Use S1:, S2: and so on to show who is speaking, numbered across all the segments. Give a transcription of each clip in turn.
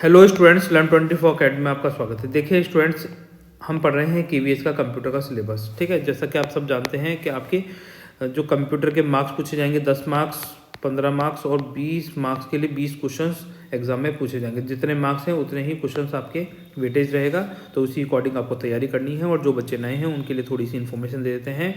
S1: Hello students, learn 24 academy में आपका स्वागत है। देखिए स्टूडेंट्स, हम पढ़ रहे हैं केवीएस का कंप्यूटर का सिलेबस। ठीक है, जैसा कि आप सब जानते हैं कि आपके जो कंप्यूटर के मार्क्स पूछे जाएंगे 10 मार्क्स, 15 मार्क्स और 20 मार्क्स के लिए 20 क्वेश्चंस एग्जाम में पूछे जाएंगे। जितने मार्क्स हैं उतने ही क्वेश्चंस आपके वेटेज रहेगा, तो उसी अकॉर्डिंग आपको तैयारी करनी है। और जो बच्चे नए हैं उनके लिए थोड़ी सी इन्फॉर्मेशन दे देते हैं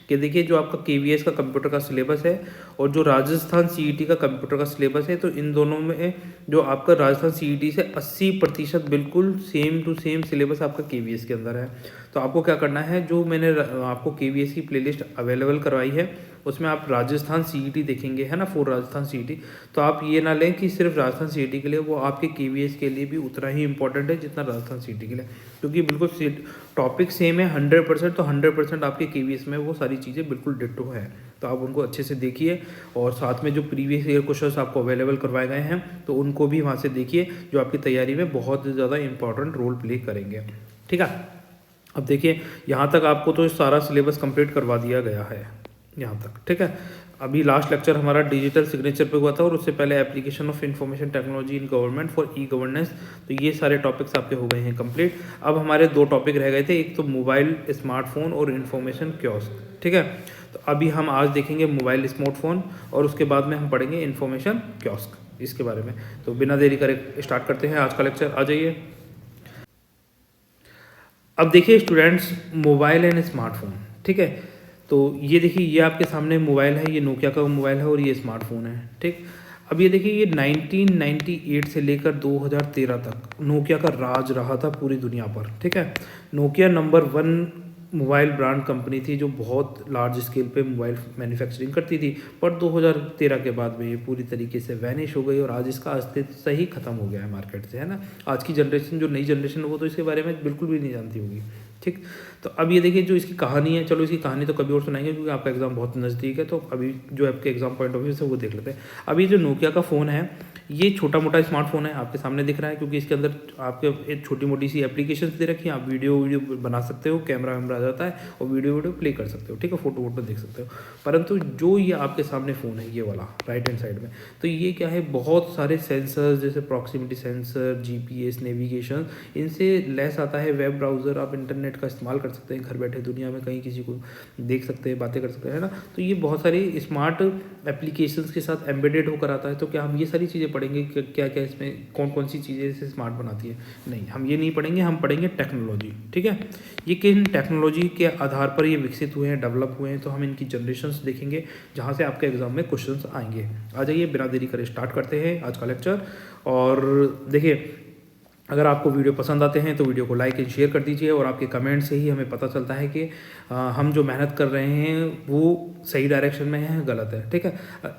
S1: कि देखिए, जो आपका केवीएस का कंप्यूटर का सिलेबस है और जो राजस्थान सीईटी का कंप्यूटर का सिलेबस है, तो इन दोनों में जो आपका राजस्थान सीईटी से 80% बिल्कुल सेम टू सेम सिलेबस आपका केवीएस के अंदर है। तो आपको क्या करना है, जो मैंने आपको केवीएस की प्लेलिस्ट अवेलेबल करवाई है उसमें आप राजस्थान सीईटी देखेंगे, है ना, फॉर राजस्थान सीईटी। तो आप ये ना लें कि सिर्फ राजस्थान सीईटी के लिए, वो आपके केवीएस के लिए भी उतना ही इंपॉर्टेंट है जितना राजस्थान सीईटी के लिए, क्योंकि बिल्कुल टॉपिक सेम है 100%। तो 100% आपके केवीएस में वो सारी चीज़ें बिल्कुल डिट्टो है। तो आप उनको अच्छे से देखिए और साथ में जो प्रीवियस ईयर क्वेश्चंस आपको अवेलेबल करवाए गए हैं तो उनको भी वहाँ से देखिए, जो आपकी तैयारी में बहुत ज़्यादा इंपॉर्टेंट रोल प्ले करेंगे। ठीक है, अब देखिए यहाँ तक आपको तो सारा सिलेबस कंप्लीट करवा दिया गया है यहाँ तक। ठीक है, अभी लास्ट लेक्चर हमारा डिजिटल सिग्नेचर पे हुआ था और उससे पहले application of information technology in government for e governance. तो ये सारे टॉपिक्स आपके हो गए हैं कंप्लीट। अब हमारे दो टॉपिक रह गए थे, एक तो मोबाइल स्मार्टफोन और इन्फॉर्मेशन कियोस्क। ठीक है, तो अभी हम आज देखेंगे मोबाइल स्मार्टफोन और उसके बाद में हम पढ़ेंगे इन्फॉर्मेशन कियोस्क इसके बारे में। तो बिना देरी करे स्टार्ट करते हैं आज का लेक्चर। आ जाइए। अब देखिए स्टूडेंट्स, मोबाइल एंड स्मार्टफोन। ठीक है, तो ये देखिए, ये आपके सामने मोबाइल है, ये नोकिया का मोबाइल है और ये स्मार्टफोन है। ठीक, अब ये देखिए, ये 1998 से लेकर 2013 तक नोकिया का राज रहा था पूरी दुनिया पर। ठीक है, Nokia number 1 mobile brand company थी जो बहुत लार्ज स्केल पे मोबाइल मैन्युफैक्चरिंग करती थी। पर 2013 के बाद में ये पूरी तरीके से वैनिश हो गई और आज इसका अस्तित्व ही खत्म हो गया है मार्केट से, है ना। आज की जनरेशन, जो नई जनरेशन है, वो तो इसके बारे में बिल्कुल भी नहीं जानती होगी। ठीक, तो अब ये देखिए जो इसकी कहानी है, चलो इसकी कहानी तो कभी और सुनाएंगे क्योंकि आपका एग्जाम बहुत नज़दीक है। तो अभी जो आपके एग्जाम पॉइंट ऑफ व्यू से वो देख लेते हैं। अभी जो नोकिया का फ़ोन है, ये छोटा मोटा स्मार्टफोन है, आपके सामने दिख रहा है, क्योंकि इसके अंदर आपके एक छोटी मोटी सी एप्लीकेशन दे रखी है। आप वीडियो बना सकते हो, कैमरा वैमरा आ जाता है और वीडियो प्ले कर सकते हो। ठीक है, फोटो वोटो देख सकते हो। परंतु जो ये आपके सामने फ़ोन है, ये वाला राइट हैंड साइड में, तो ये क्या है, बहुत सारे सेंसर्स जैसे प्रॉक्सिमिटी सेंसर, जीपीएस, नेविगेशन, इनसे लेस आता है। वेब ब्राउज़र, आप इंटरनेट का इस्तेमाल कर सकते हैं घर बैठे, दुनिया में कहीं किसी को देख सकते हैं, बातें कर सकते हैं, है ना। तो ये बहुत सारी स्मार्ट एप्लीकेशंस के साथ एम्बेडेड होकर आता है। तो क्या हम ये सारी चीज़ें पढ़ेंगे कि क्या क्या इसमें कौन कौन सी चीज़ें इसे स्मार्ट बनाती है? नहीं, हम ये नहीं पढ़ेंगे, हम पढ़ेंगे टेक्नोलॉजी। ठीक है, ये किन टेक्नोलॉजी के आधार पर ये विकसित हुए हैं, डेवलप हुए हैं, तो हम इनकी जनरेशन्स देखेंगे जहाँ से आपके एग्जाम में क्वेश्चंस आएंगे। आ जाइए, बिना देरी करे स्टार्ट करते हैं आज का लेक्चर। और देखिए, अगर आपको वीडियो पसंद आते हैं तो वीडियो को लाइक एंड शेयर कर दीजिए। और आपके कमेंट से ही हमें पता चलता है कि हम जो मेहनत कर रहे हैं वो सही डायरेक्शन में है, गलत है। ठीक है,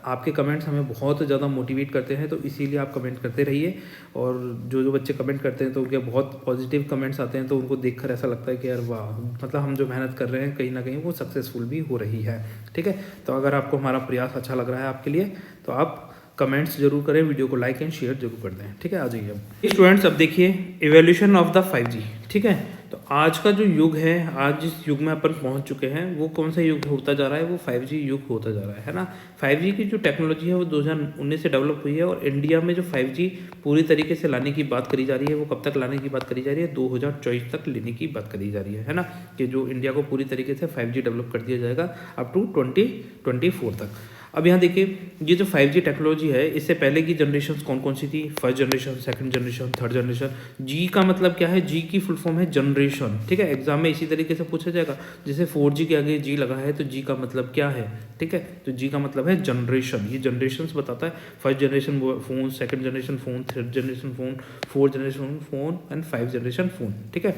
S1: आपके कमेंट्स हमें बहुत ज़्यादा मोटिवेट करते हैं, तो इसीलिए आप कमेंट करते रहिए। और जो जो बच्चे कमेंट करते हैं तो उनके बहुत पॉजिटिव कमेंट्स आते हैं, तो उनको देखकर ऐसा लगता है कि यार वाह, मतलब हम जो मेहनत कर रहे हैं कहीं ना कहीं वो सक्सेसफुल भी हो रही है। ठीक है, तो अगर आपको हमारा प्रयास अच्छा लग रहा है आपके लिए, तो आप कमेंट्स जरूर करें, वीडियो को लाइक एंड शेयर जरूर कर दें। ठीक है, आ जाइए अब स्टूडेंट्स। अब देखिए, इवोल्यूशन ऑफ द 5G। ठीक है, तो आज का जो युग है, आज जिस युग में अपन पहुंच चुके हैं, वो कौन सा युग होता जा रहा है? वो 5G युग होता जा रहा है ना। 5G की जो टेक्नोलॉजी है वो 2019 से डेवलप हुई है और इंडिया में जो 5G पूरी तरीके से लाने की बात करी जा रही है, वो कब तक लाने की बात करी जा रही है? 2024 तक लेने की बात करी जा रही है ना, कि जो इंडिया को पूरी तरीके से 5G डेवलप कर दिया जाएगा अप टू 2024 तक। अब यहाँ देखिए, ये जो 5G टेक्नोलॉजी है, इससे पहले की जनरेशन कौन कौन सी थी? First generation, second generation, third generation. G का मतलब क्या है? जी की फुल फॉर्म है जनरेशन। ठीक है, एग्जाम में इसी तरीके से पूछा जाएगा। जैसे 4G के आगे जी लगा है तो जी का मतलब क्या है? ठीक है, तो जी का मतलब है जनरेशन। ये जनरेशन बताता है, first generation phone, second generation phone, third generation phone, fourth generation phone and 5th generation phone. ठीक है,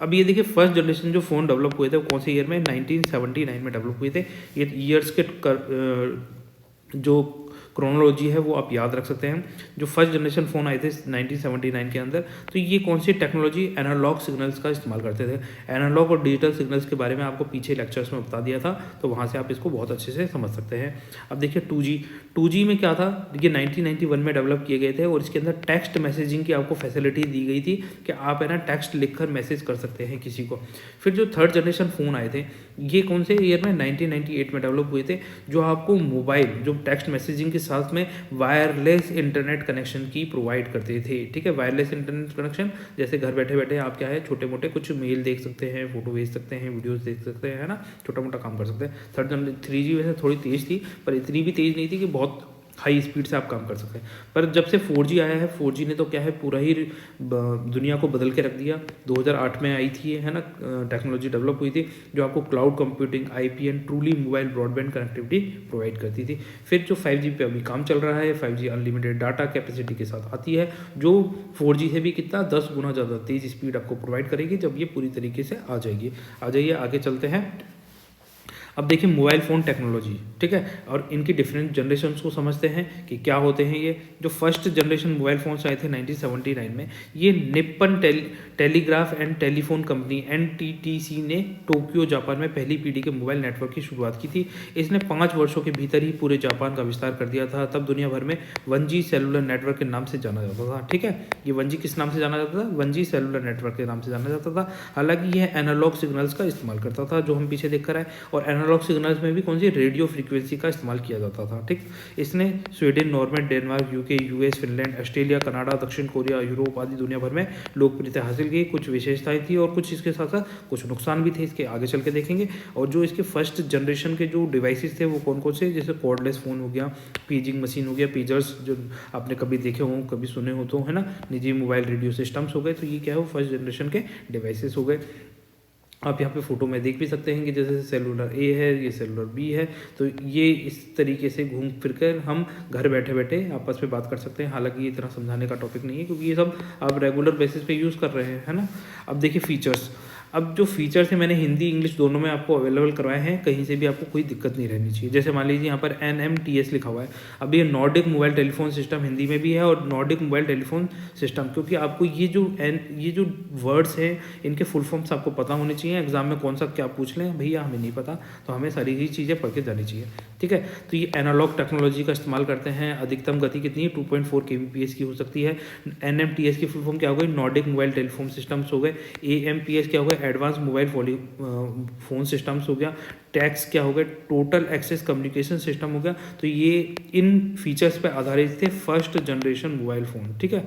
S1: अब ये देखिए, फर्स्ट जनरेशन जो फ़ोन डेवलप हुए थे वो कौन से ईयर में? 1979 में डेवलप हुए थे। ये ईयर्स के जो क्रोनोलॉजी है वो आप याद रख सकते हैं। जो फर्स्ट जनरेशन फ़ोन आए थे 1979 के अंदर, तो ये कौन सी टेक्नोलॉजी? एनालॉग सिग्नल्स का इस्तेमाल करते थे। एनालॉग और डिजिटल सिग्नल्स के बारे में आपको पीछे लेक्चर्स में बता दिया था, तो वहाँ से आप इसको बहुत अच्छे से समझ सकते हैं। अब देखिए 2G में क्या था? ये 1991 में डेवलप किए गए थे और इसके अंदर टेक्स्ट मैसेजिंग की आपको फैसिलिटी दी गई थी कि आप है ना टेक्स्ट लिखकर मैसेज कर सकते हैं किसी को। फिर जो थर्ड जनरेशन फ़ोन आए थे, ये कौन से ईयर में? 1998 में डेवलप हुए थे, जो आपको मोबाइल, जो टेक्स्ट मैसेजिंग की साथ में वायरलेस इंटरनेट कनेक्शन की प्रोवाइड करते थे। ठीक है, वायरलेस इंटरनेट कनेक्शन जैसे घर बैठे बैठे आप क्या है छोटे मोटे कुछ मेल देख सकते हैं, फोटो भेज सकते हैं, वीडियोस देख सकते हैं, है ना, छोटा मोटा काम कर सकते हैं। 3G वैसे थोड़ी तेज़ थी पर इतनी भी तेज़ नहीं थी कि बहुत हाई स्पीड से आप काम कर सकते हैं। पर जब से 4G आया है, 4G ने तो क्या है पूरा ही दुनिया को बदल के रख दिया। 2008 में आई थी, है ना, टेक्नोलॉजी डेवलप हुई थी जो आपको cloud computing, IPN, truly mobile broadband connectivity provide करती थी। फिर जो 5G पे अभी काम चल रहा है, 5G अनलिमिटेड डाटा कैपेसिटी के साथ आती है जो 4G से भी कितना 10 गुना ज़्यादा तेज़ स्पीड आपको प्रोवाइड करेगी जब ये पूरी तरीके से आ जाएगी। आ जाइए आगे चलते हैं। अब देखिए मोबाइल फ़ोन टेक्नोलॉजी, ठीक है, और इनकी डिफरेंट जनरेशन्स को समझते हैं कि क्या होते हैं ये। जो फर्स्ट जनरेशन मोबाइल फ़ोन्स आए थे 1979 में, ये Nippon telegraph and telephone company NTTC ने टोक्यो जापान में पहली पीढ़ी के मोबाइल नेटवर्क की शुरुआत की थी। इसने 5 वर्षों के भीतर ही पूरे जापान का विस्तार कर दिया था। तब दुनिया भर में 1G सेलुलर नेटवर्क के नाम से जाना जाता था। ठीक है, ये 1G किस नाम से जाना जाता था? 1G सेलुलर नेटवर्क के नाम से जाना जाता था। हालांकि यह एनालॉग सिग्नल्स का इस्तेमाल करता था जो हम पीछे देख कर आए, और एनालॉग सिग्नल्स में भी कौन सी रेडियो फ्रीक्वेंसी का इस्तेमाल किया जाता था। ठीक, इसने Sweden, Norway, Denmark, UK, US, Finland, Australia, Canada, दक्षिण कोरिया, यूरोप आदि दुनिया भर में लोकप्रियता हासिल की। कुछ विशेषताएं थी और कुछ इसके साथ साथ कुछ नुकसान भी थे, इसके आगे चल के देखेंगे। और जो इसके फर्स्ट जनरेशन के जो डिवाइसेस थे वो कौन कौन से, जैसे कॉर्डलेस फ़ोन हो गया, पेजिंग मशीन हो गया, पेजर्स जो आपने कभी देखे हों, कभी सुने हो तो, है ना, निजी मोबाइल रेडियो सिस्टम्स हो गए। तो ये क्या है, फर्स्ट जनरेशन के डिवाइसेस हो गए। आप यहाँ पे फ़ोटो में देख भी सकते हैं कि जैसे सेलुलर A है, ये सेलुलर B है। तो ये इस तरीके से घूम फिर कर हम घर बैठे बैठे आपस में बात कर सकते हैं। हालांकि ये इतना समझाने का टॉपिक नहीं है क्योंकि ये सब आप रेगुलर बेसिस पे यूज़ कर रहे हैं, है ना। अब देखिए फीचर्स। अब जो फीचर्स हैं मैंने हिंदी इंग्लिश दोनों में आपको अवेलेबल करवाए हैं, कहीं से भी आपको कोई दिक्कत नहीं रहनी चाहिए। जैसे मान लीजिए यहाँ पर NMTS लिखा हुआ है। अब ये Nordic mobile telephone system Hindi में भी है और नॉर्डिक मोबाइल टेलीफोन सिस्टम, क्योंकि आपको ये जो वर्ड्स हैं इनके फुल फॉर्म्स आपको पता होने चाहिए। एग्जाम में कौन सा क्या पूछ लें भैया हमें नहीं पता, तो हमें सारी ही चीज़ें पढ़ के जानी चाहिए। ठीक है, तो ये एनालॉग टेक्नोलॉजी का इस्तेमाल करते हैं। अधिकतम गति कितनी है, 2.4 kbps की हो सकती है। NMTS की फुल फॉर्म क्या हो गई, नॉर्डिक मोबाइल टेलीफोन सिस्टम्स हो गए। AMPS क्या हो गया, एडवांस मोबाइल फ़ोन सिस्टम्स हो गया। टैक्स क्या हो गया, टोटल एक्सेस कम्युनिकेशन सिस्टम हो गया। तो ये इन फीचर्स पे आधारित थे फर्स्ट जनरेशन मोबाइल फ़ोन। ठीक है,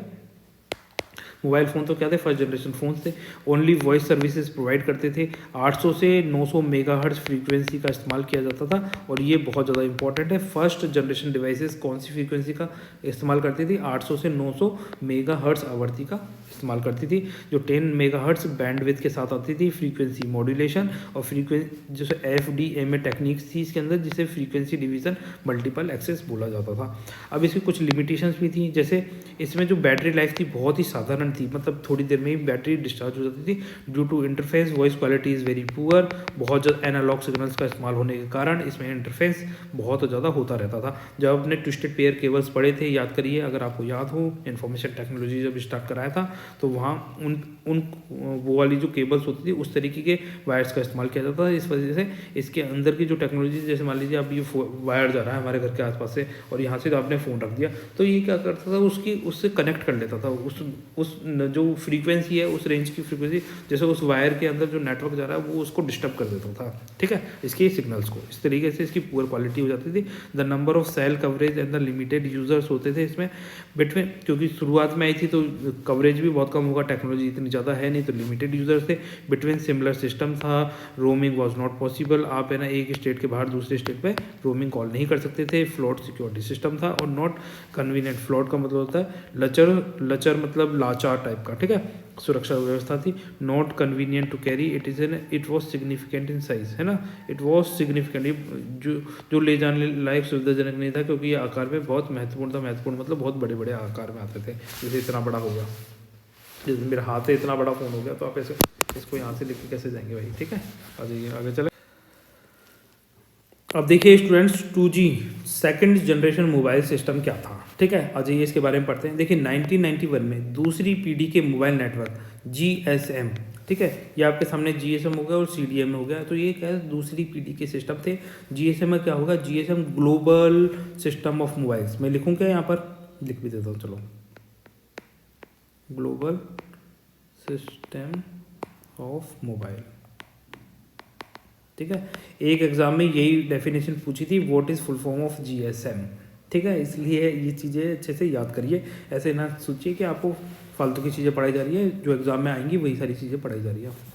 S1: मोबाइल फ़ोन तो क्या थे, फर्स्ट जनरेशन फ़ोन थे। ओनली वॉइस सर्विसेज प्रोवाइड करते थे। 800 से 900 मेगाहर्ट्ज़ फ्रीक्वेंसी का इस्तेमाल किया जाता था, और ये बहुत ज़्यादा इंपॉर्टेंट है। फर्स्ट जनरेशन डिवाइसेस कौन सी फ्रीक्वेंसी का इस्तेमाल करती थी, 800 से 900 मेगाहर्ट्ज़ आवृत्ति का इस्तेमाल करती थी, जो 10 मेगाहर्ट्ज़ बैंडविड्थ के साथ आती थी। फ्रीक्वेंसी मॉड्यूलेशन और फ्रीक्वेंसी जैसे FDMA टेक्निक्स थी इसके अंदर, जिसे फ्रीक्वेंसी डिवीज़न मल्टीपल एक्सेस बोला जाता था। अब इसकी कुछ लिमिटेशंस भी थी, जैसे इसमें जो बैटरी लाइफ थी बहुत ही साधारण थी, मतलब थोड़ी देर में ही बैटरी डिस्चार्ज हो जाती थी। Due to interface voice quality is very poor, बहुत ज़्यादा एनालॉग सिग्नल्स का इस्तेमाल होने के कारण इसमें इंटरफेस बहुत ज़्यादा होता रहता था। जब आपने ट्विस्टेड पेयर केबल्स पढ़े थे, याद करिए अगर आपको याद हो, इन्फॉर्मेशन टेक्नोलॉजी जब स्टार्ट कराया था तो वहाँ उन वो वाली जो केबल्स होती थी उस तरीके के वायर्स का इस्तेमाल किया जाता था। इस वजह से इसके अंदर की जो टेक्नोलॉजी, जैसे मान लीजिए अब ये वायर जा रहा है हमारे घर के आसपास से और यहाँ से तो आपने फ़ोन रख दिया, तो ये क्या करता था, उससे कनेक्ट कर लेता था उस जो फ्रीक्वेंसी है, उस रेंज की फ्रीक्वेंसी, जैसे उस वायर के अंदर जो नेटवर्क जा रहा है वो उसको डिस्टर्ब कर देता था। ठीक है, इसके सिग्नल्स को, इस तरीके से इसकी पुअर क्वालिटी हो जाती थी। The number of cell coverage and the limited users होते थे इसमें बिटवीन, क्योंकि शुरुआत में आई थी तो कवरेज भी बहुत कम होगा, टेक्नोलॉजी इतनी ज़्यादा है नहीं, तो लिमिटेड यूजर्स थे। बिटवीन सिमिलर सिस्टम था, रोमिंग वॉज नॉट पॉसिबल, आप है ना एक स्टेट के बाहर दूसरे स्टेट पे रोमिंग कॉल नहीं कर सकते थे। फ्लॉट सिक्योरिटी सिस्टम था और नॉट कन्वीनियंट। फ्लॉट का मतलब होता है लचर मतलब लाचार टाइप का। ठीक है, सुरक्षा व्यवस्था थी। Not convenient to carry, it was significant in size, है ना, इट वॉज सिग्निफिकेंट, जो ले जाने लायक सुविधाजनक नहीं था, क्योंकि ये आकार में बहुत महत्वपूर्ण था। महत्वपूर्ण मतलब बहुत बड़े बड़े आकार में आते थे, जैसे इतना बड़ा हो गया, जैसे मेरा हाथ है इतना बड़ा फ़ोन हो गया, तो आप ऐसे इसको यहाँ से लेके कैसे जाएंगे भाई। ठीक है, आ जाइए आगे चले। अब देखिए students, 2G second generation mobile system क्या था। ठीक है, आ जाइए इसके बारे में पढ़ते हैं। देखिए 1991 में दूसरी पीढ़ी के मोबाइल नेटवर्क GSM, ठीक है, ये आपके सामने GSM हो गया और CDM हो गया। तो ये क्या है, दूसरी पीढ़ी के सिस्टम थे। GSM में क्या होगा, GSM global system of mobiles. मैं लिखूँ क्या, यहाँ पर लिख भी देता हूँ, चलो, ग्लोबल सिस्टम ऑफ मोबाइल। ठीक है, एक एग्जाम में यही डेफिनेशन पूछी थी, what is full form of GSM। ठीक है, इसलिए ये चीज़ें अच्छे से याद करिए। ऐसे ना सोचिए कि आपको फालतू की चीज़ें पढ़ाई जा रही है, जो एग्ज़ाम में आएंगी वही सारी चीज़ें पढ़ाई जा रही है।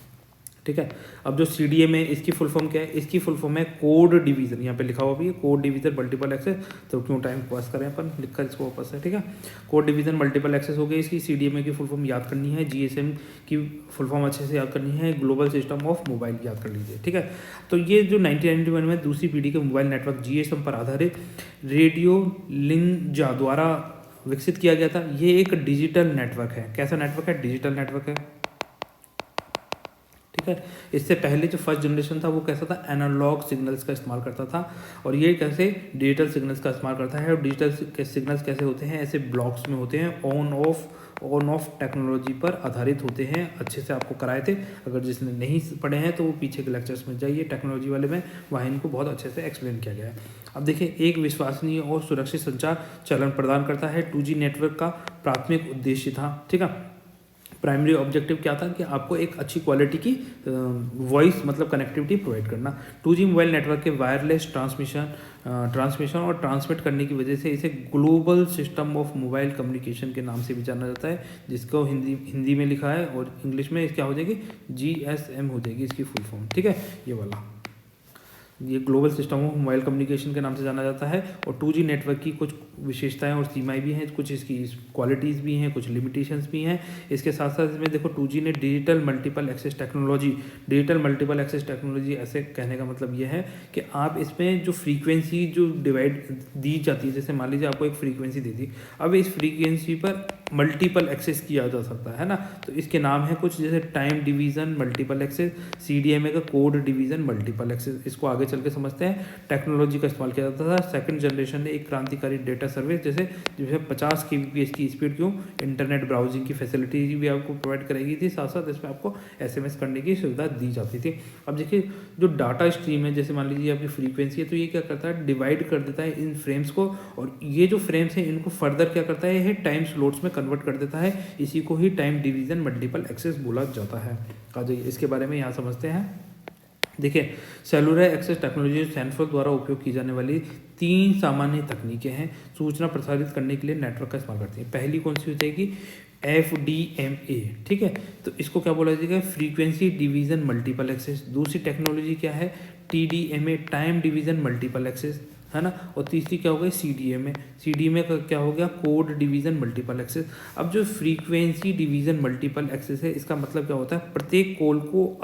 S1: ठीक है, अब जो CDM है इसकी फुल फॉर्म क्या है? इसकी फुल फॉर्म है कोड डिवीज़न। यहाँ पे लिखा हुआ भी है कोड डिवीज़न मल्टीपल एक्सेस। तो क्यों टाइम पास करें अपन, लिखकर इसको वापस है। ठीक है, कोड डिवीज़न मल्टीपल एक्सेस हो गई इसकी। CDMA की फुल फॉर्म याद करनी है, GSM की फुल फॉर्म अच्छे से याद करनी है, ग्लोबल सिस्टम ऑफ मोबाइल याद कर लीजिए। ठीक है, तो ये जो 1991 में दूसरी पीढ़ी के मोबाइल नेटवर्क GSM पर आधारित रेडियो लिंजा द्वारा विकसित किया गया था। ये एक डिजिटल नेटवर्क है। कैसा नेटवर्क है? डिजिटल नेटवर्क है। ठीक है, इससे पहले जो फर्स्ट जनरेशन था वो कैसा था? एनालॉग सिग्नल्स का इस्तेमाल करता था, और ये कैसे डिजिटल सिग्नल्स का इस्तेमाल करता है। और डिजिटल सिग्नल्स कैसे होते हैं? ऐसे ब्लॉक्स में होते हैं, ऑन ऑफ टेक्नोलॉजी पर आधारित होते हैं। अच्छे से आपको कराए थे, अगर जिसने नहीं पढ़े हैं तो वो पीछे के लेक्चर्स में जाइए टेक्नोलॉजी वाले में, वहाँ इनको बहुत अच्छे से एक्सप्लेन किया गया है। अब देखिए, एक विश्वसनीय और सुरक्षित संचार चलन प्रदान करता है 2G नेटवर्क का प्राथमिक उद्देश्य था। ठीक है, प्राइमरी ऑब्जेक्टिव क्या था? कि आपको एक अच्छी क्वालिटी की वॉइस मतलब कनेक्टिविटी प्रोवाइड करना। 2G मोबाइल नेटवर्क के वायरलेस ट्रांसमिशन और ट्रांसमिट करने की वजह से इसे global system of mobile communication के नाम से भी जाना जाता है, जिसको हिंदी में लिखा है, और इंग्लिश में क्या हो जाएगी? GSM हो जाएगी इसकी फुल फॉर्म। ठीक है, ये वाला ये global system of mobile communication के नाम से जाना जाता है। और 2G नेटवर्क की कुछ विशेषताएं और सीमाएं भी हैं, कुछ इसकी क्वालिटीज़ भी हैं, कुछ लिमिटेशंस भी हैं। इसके साथ साथ इसमें देखो 2G ने डिजिटल मल्टीपल एक्सेस टेक्नोलॉजी ऐसे कहने का मतलब ये है कि आप इसमें जो फ्रीक्वेंसी जो डिवाइड दी जाती है, जैसे मान लीजिए आपको एक फ्रीक्वेंसी दे दी, अब इस फ्रीक्वेंसी पर मल्टीपल एक्सेस किया जा सकता है ना। तो इसके नाम है कुछ, जैसे time division multiple access, CDMA का कोड डिवीज़न मल्टीपल एक्सेस। इसको आगे चल के समझते हैं। टेक्नोलॉजी का इस्तेमाल किया जाता था। सेकंड जनरेशन ने एक क्रांतिकारी डेटा सर्विस, जैसे 50 kbps की स्पीड, क्यों? इंटरनेट ब्राउजिंग की फैसिलिटी भी आपको प्रोवाइड कराई थी, साथ साथ इसमें आपको SMS करने की सुविधा दी जाती थी। अब देखिए, जो डाटा स्ट्रीम है, जैसे मान लीजिए आपकी फ्रीक्वेंसी है, तो ये क्या करता है? डिवाइड कर देता है इन फ्रेम्स को, और ये जो फ्रेम्स हैं इनको फर्दर क्या करता है? ये टाइम स्लॉट्स में कन्वर्ट कर देता है। इसी को ही टाइम डिवीज़न मल्टीपल एक्सेस बोला जाता है। आ जाइए इसके बारे में यहाँ समझते हैं। देखिए, सेलुलर एक्सेस टेक्नोलॉजी सैनफोर्ड द्वारा उपयोग की जाने वाली 3 सामान्य तकनीकें हैं सूचना प्रसारित करने के लिए नेटवर्क का इस्तेमाल करती हैं। पहली कौन सी हो जाएगी? FDMA। ठीक है, तो इसको क्या बोला जाएगा? Frequency division multiple access. दूसरी टेक्नोलॉजी क्या है? TDMA, time division multiple access, है ना। और तीसरी क्या हो गई? CDMA का क्या हो गया? Code division multiple access. अब जो फ्रीक्वेंसी डिवीज़न मल्टीपल एक्सेस है, इसका मतलब क्या होता है? प्रत्येक कॉल को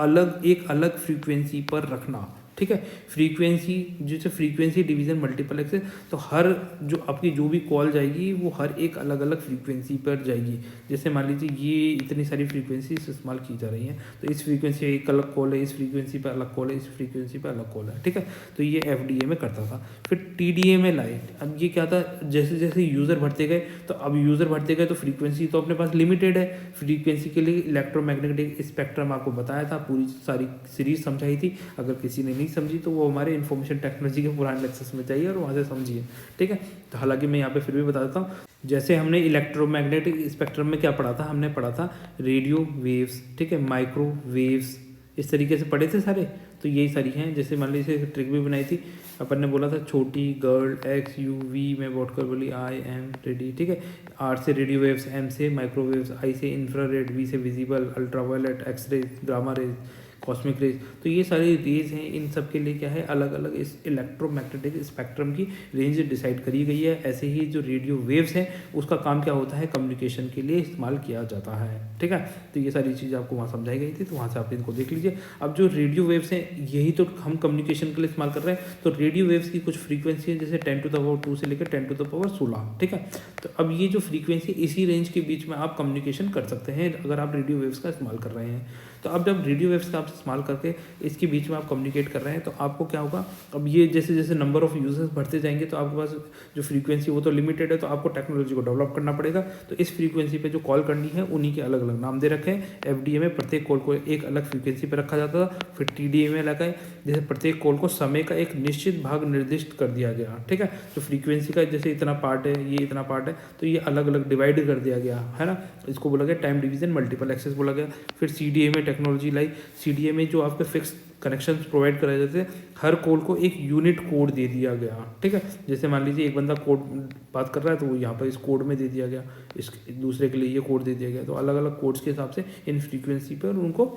S1: एक अलग फ्रीक्वेंसी पर रखना। ठीक है, फ्रीक्वेंसी जैसे फ्रीक्वेंसी डिवीज़न मल्टीपल एक्सेस, तो हर जो आपकी जो भी कॉल जाएगी वो हर एक अलग अलग फ्रीक्वेंसी पर जाएगी। जैसे मान लीजिए ये इतनी सारी फ्रीक्वेंसी इस्तेमाल की जा रही हैं, तो इस फ्रीक्वेंसी एक अलग कॉल है, इस फ्रीक्वेंसी पर अलग कॉल है, इस फ्रीक्वेंसी पर अलग कॉल है। ठीक है, तो ये FDMA करता था। फिर TDMA लाए। अब ये क्या था? जैसे जैसे यूज़र बढ़ते गए, तो अब यूज़र बढ़ते गए तो फ्रीक्वेंसी तो अपने पास लिमिटेड है। फ्रीक्वेंसी के लिए इलेक्ट्रोमैग्नेटिक स्पेक्ट्रम आपको बताया था, पूरी सारी सीरीज समझाई थी। अगर किसी ने नहीं समझी तो वो हमारे इन्फॉर्मेशन टेक्नोलॉजी के पुराने लेक्चर्स में जाइए और वहाँ से समझिए। ठीक है, तो हालांकि मैं यहाँ पे फिर भी बता देता हूँ। जैसे हमने इलेक्ट्रोमैग्नेटिक स्पेक्ट्रम में क्या पढ़ा था? हमने पढ़ा था रेडियो वेव्स, ठीक है, माइक्रोवेव्स, इस तरीके से पढ़े थे सारे। तो यही सारी हैं। जैसे मान लीजिए ट्रिक भी बनाई थी अपन ने, बोला था छोटी गर्ल XUV में वोट कर बोली I am रेडी। ठीक है, R से रेडियो वेव्स, M से माइक्रोवेव्स, I से इंफ्रारेड, V से visible, ultraviolet, x ray, gamma rays, cosmic rays. तो ये सारी रेज हैं, इन सब के लिए क्या है? अलग अलग इस इलेक्ट्रोमैग्नेटिक स्पेक्ट्रम की रेंज डिसाइड करी गई है। ऐसे ही जो रेडियो वेव्स हैं उसका काम क्या होता है? कम्युनिकेशन के लिए इस्तेमाल किया जाता है। ठीक है, तो ये सारी चीज़ आपको वहाँ समझाई गई थी, तो वहाँ से आप इनको देख लीजिए। अब जो रेडियो वेव्स हैं यही तो हम कम्युनिकेशन के लिए इस्तेमाल कर रहे हैं। तो रेडियो वेव्स की कुछ फ्रीक्वेंसी है, जैसे 10⁻² से लेकर 10⁻16। ठीक है, तो अब ये जो फ्रीक्वेंसी, इसी रेंज के बीच में आप कम्युनिकेशन कर सकते हैं अगर आप रेडियो वेव्स का इस्तेमाल कर रहे हैं। तो अब जब रेडियो वेव्स का आप इस्तेमाल करके इसके बीच में आप कम्युनिकेट कर रहे हैं, तो आपको क्या होगा? अब ये जैसे जैसे नंबर ऑफ़ यूजर्स बढ़ते जाएंगे, तो आपके पास जो फ्रीक्वेंसी वो तो लिमिटेड है, तो आपको टेक्नोलॉजी को डेवलप करना पड़ेगा। तो इस फ्रीक्वेंसी पे जो कॉल करनी है उन्हीं के अलग अलग नाम दे रखे हैं। FDMA प्रत्येक कॉल को एक अलग फ्रीक्वेंसी पर रखा जाता था। फिर TDMA लगाए, जैसे प्रत्येक कॉल को समय का एक निश्चित भाग निर्दिष्ट कर दिया गया। ठीक है, जो फ्रीक्वेंसी का जैसे इतना पार्ट है, ये इतना पार्ट है, तो ये अलग अलग डिवाइड कर दिया गया, है ना। इसको बोला गया टाइम डिवीज़न मल्टीपल एक्सेस बोला गया। फिर CDMA टेक्नोलॉजी लाइक CDMA में जो आपके फिक्स कनेक्शंस प्रोवाइड कराए जाते हैं, हर कॉल को एक यूनिट कोड दे दिया गया, ठीक है। जैसे मान लीजिए एक बंदा कोड बात कर रहा है तो वो यहाँ पर इस कोड में दे दिया गया, इस दूसरे के लिए ये कोड दे दिया गया, तो अलग अलग कोड्स के हिसाब से इन फ्रीक्वेंसी पर उनको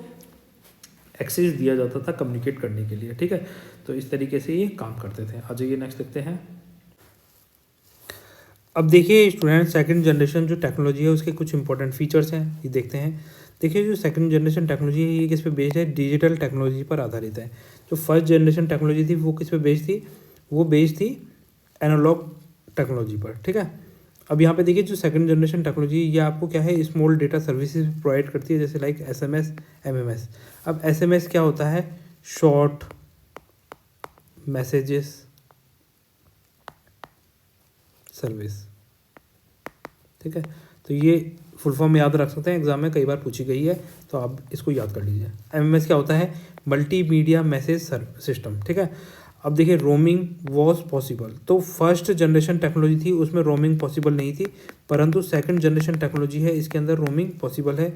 S1: एक्सेस दिया जाता था कम्युनिकेट करने के लिए, ठीक है। तो इस तरीके से ये काम करते थे। आ जाइए नेक्स्ट देखते हैं। अब देखिए स्टूडेंट, सेकंड जनरेशन जो टेक्नोलॉजी है उसके कुछ इंपॉर्टेंट फीचर्स हैं, ये देखते हैं। देखिए जो सेकंड जनरेशन टेक्नोलॉजी है ये किस पे बेस्ड है, डिजिटल टेक्नोलॉजी पर आधारित है। जो फर्स्ट जनरेशन टेक्नोलॉजी थी वो किस पे बेस्ड थी, वो बेस्ड थी एनालॉग टेक्नोलॉजी पर, ठीक है। अब यहाँ पे देखिए जो सेकंड जनरेशन टेक्नोलॉजी ये आपको क्या है, स्मॉल डेटा सर्विसेज प्रोवाइड करती है, जैसे लाइक SMS, MMS। अब SMS क्या होता है, शॉर्ट मैसेजेस सर्विस, ठीक है। तो ये फुल फॉर्म याद रख सकते हैं, एग्जाम में कई बार पूछी गई है, तो आप इसको याद कर लीजिए। MMS क्या होता है, मल्टीमीडिया मैसेज सिस्टम, ठीक है। अब देखिए रोमिंग वॉज पॉसिबल, तो फर्स्ट जनरेशन टेक्नोलॉजी थी उसमें रोमिंग पॉसिबल नहीं थी, परंतु सेकंड जनरेशन टेक्नोलॉजी है इसके अंदर रोमिंग पॉसिबल है।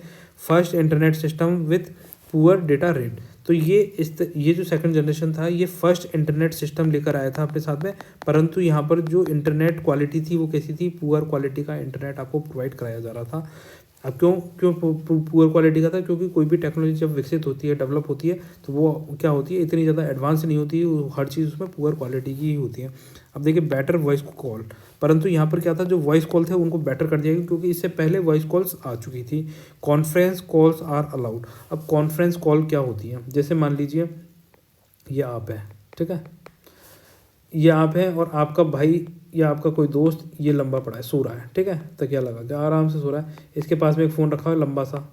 S1: First internet system with poor data rate, तो ये जो सेकंड जनरेशन था ये फर्स्ट इंटरनेट सिस्टम लेकर आया था अपने साथ में, परंतु यहाँ पर जो इंटरनेट क्वालिटी थी वो कैसी थी, पुअर क्वालिटी का इंटरनेट आपको प्रोवाइड कराया जा रहा था। अब क्यों पुअर क्वालिटी का था, क्योंकि कोई भी टेक्नोलॉजी जब विकसित होती है, डेवलप होती है, तो वो क्या होती है, इतनी ज़्यादा एडवांस नहीं होती है, हर चीज़ उसमें पुअर क्वालिटी की ही होती है। अब देखिए बेटर वॉइस कॉल, परंतु यहाँ पर क्या था, जो वॉइस कॉल थे उनको बेटर कर दिया गया क्योंकि इससे पहले वॉइस कॉल्स आ चुकी थी। कॉन्फ्रेंस कॉल्स आर अलाउड, अब कॉन्फ्रेंस कॉल क्या होती है, जैसे मान लीजिए ये आप है, ठीक है, ये आप है और आपका भाई या आपका कोई दोस्त ये लंबा पड़ा है, सो रहा है, ठीक है, तकिया लगा के आराम से सो रहा है, इसके पास में एक फ़ोन रखा है लंबा सा,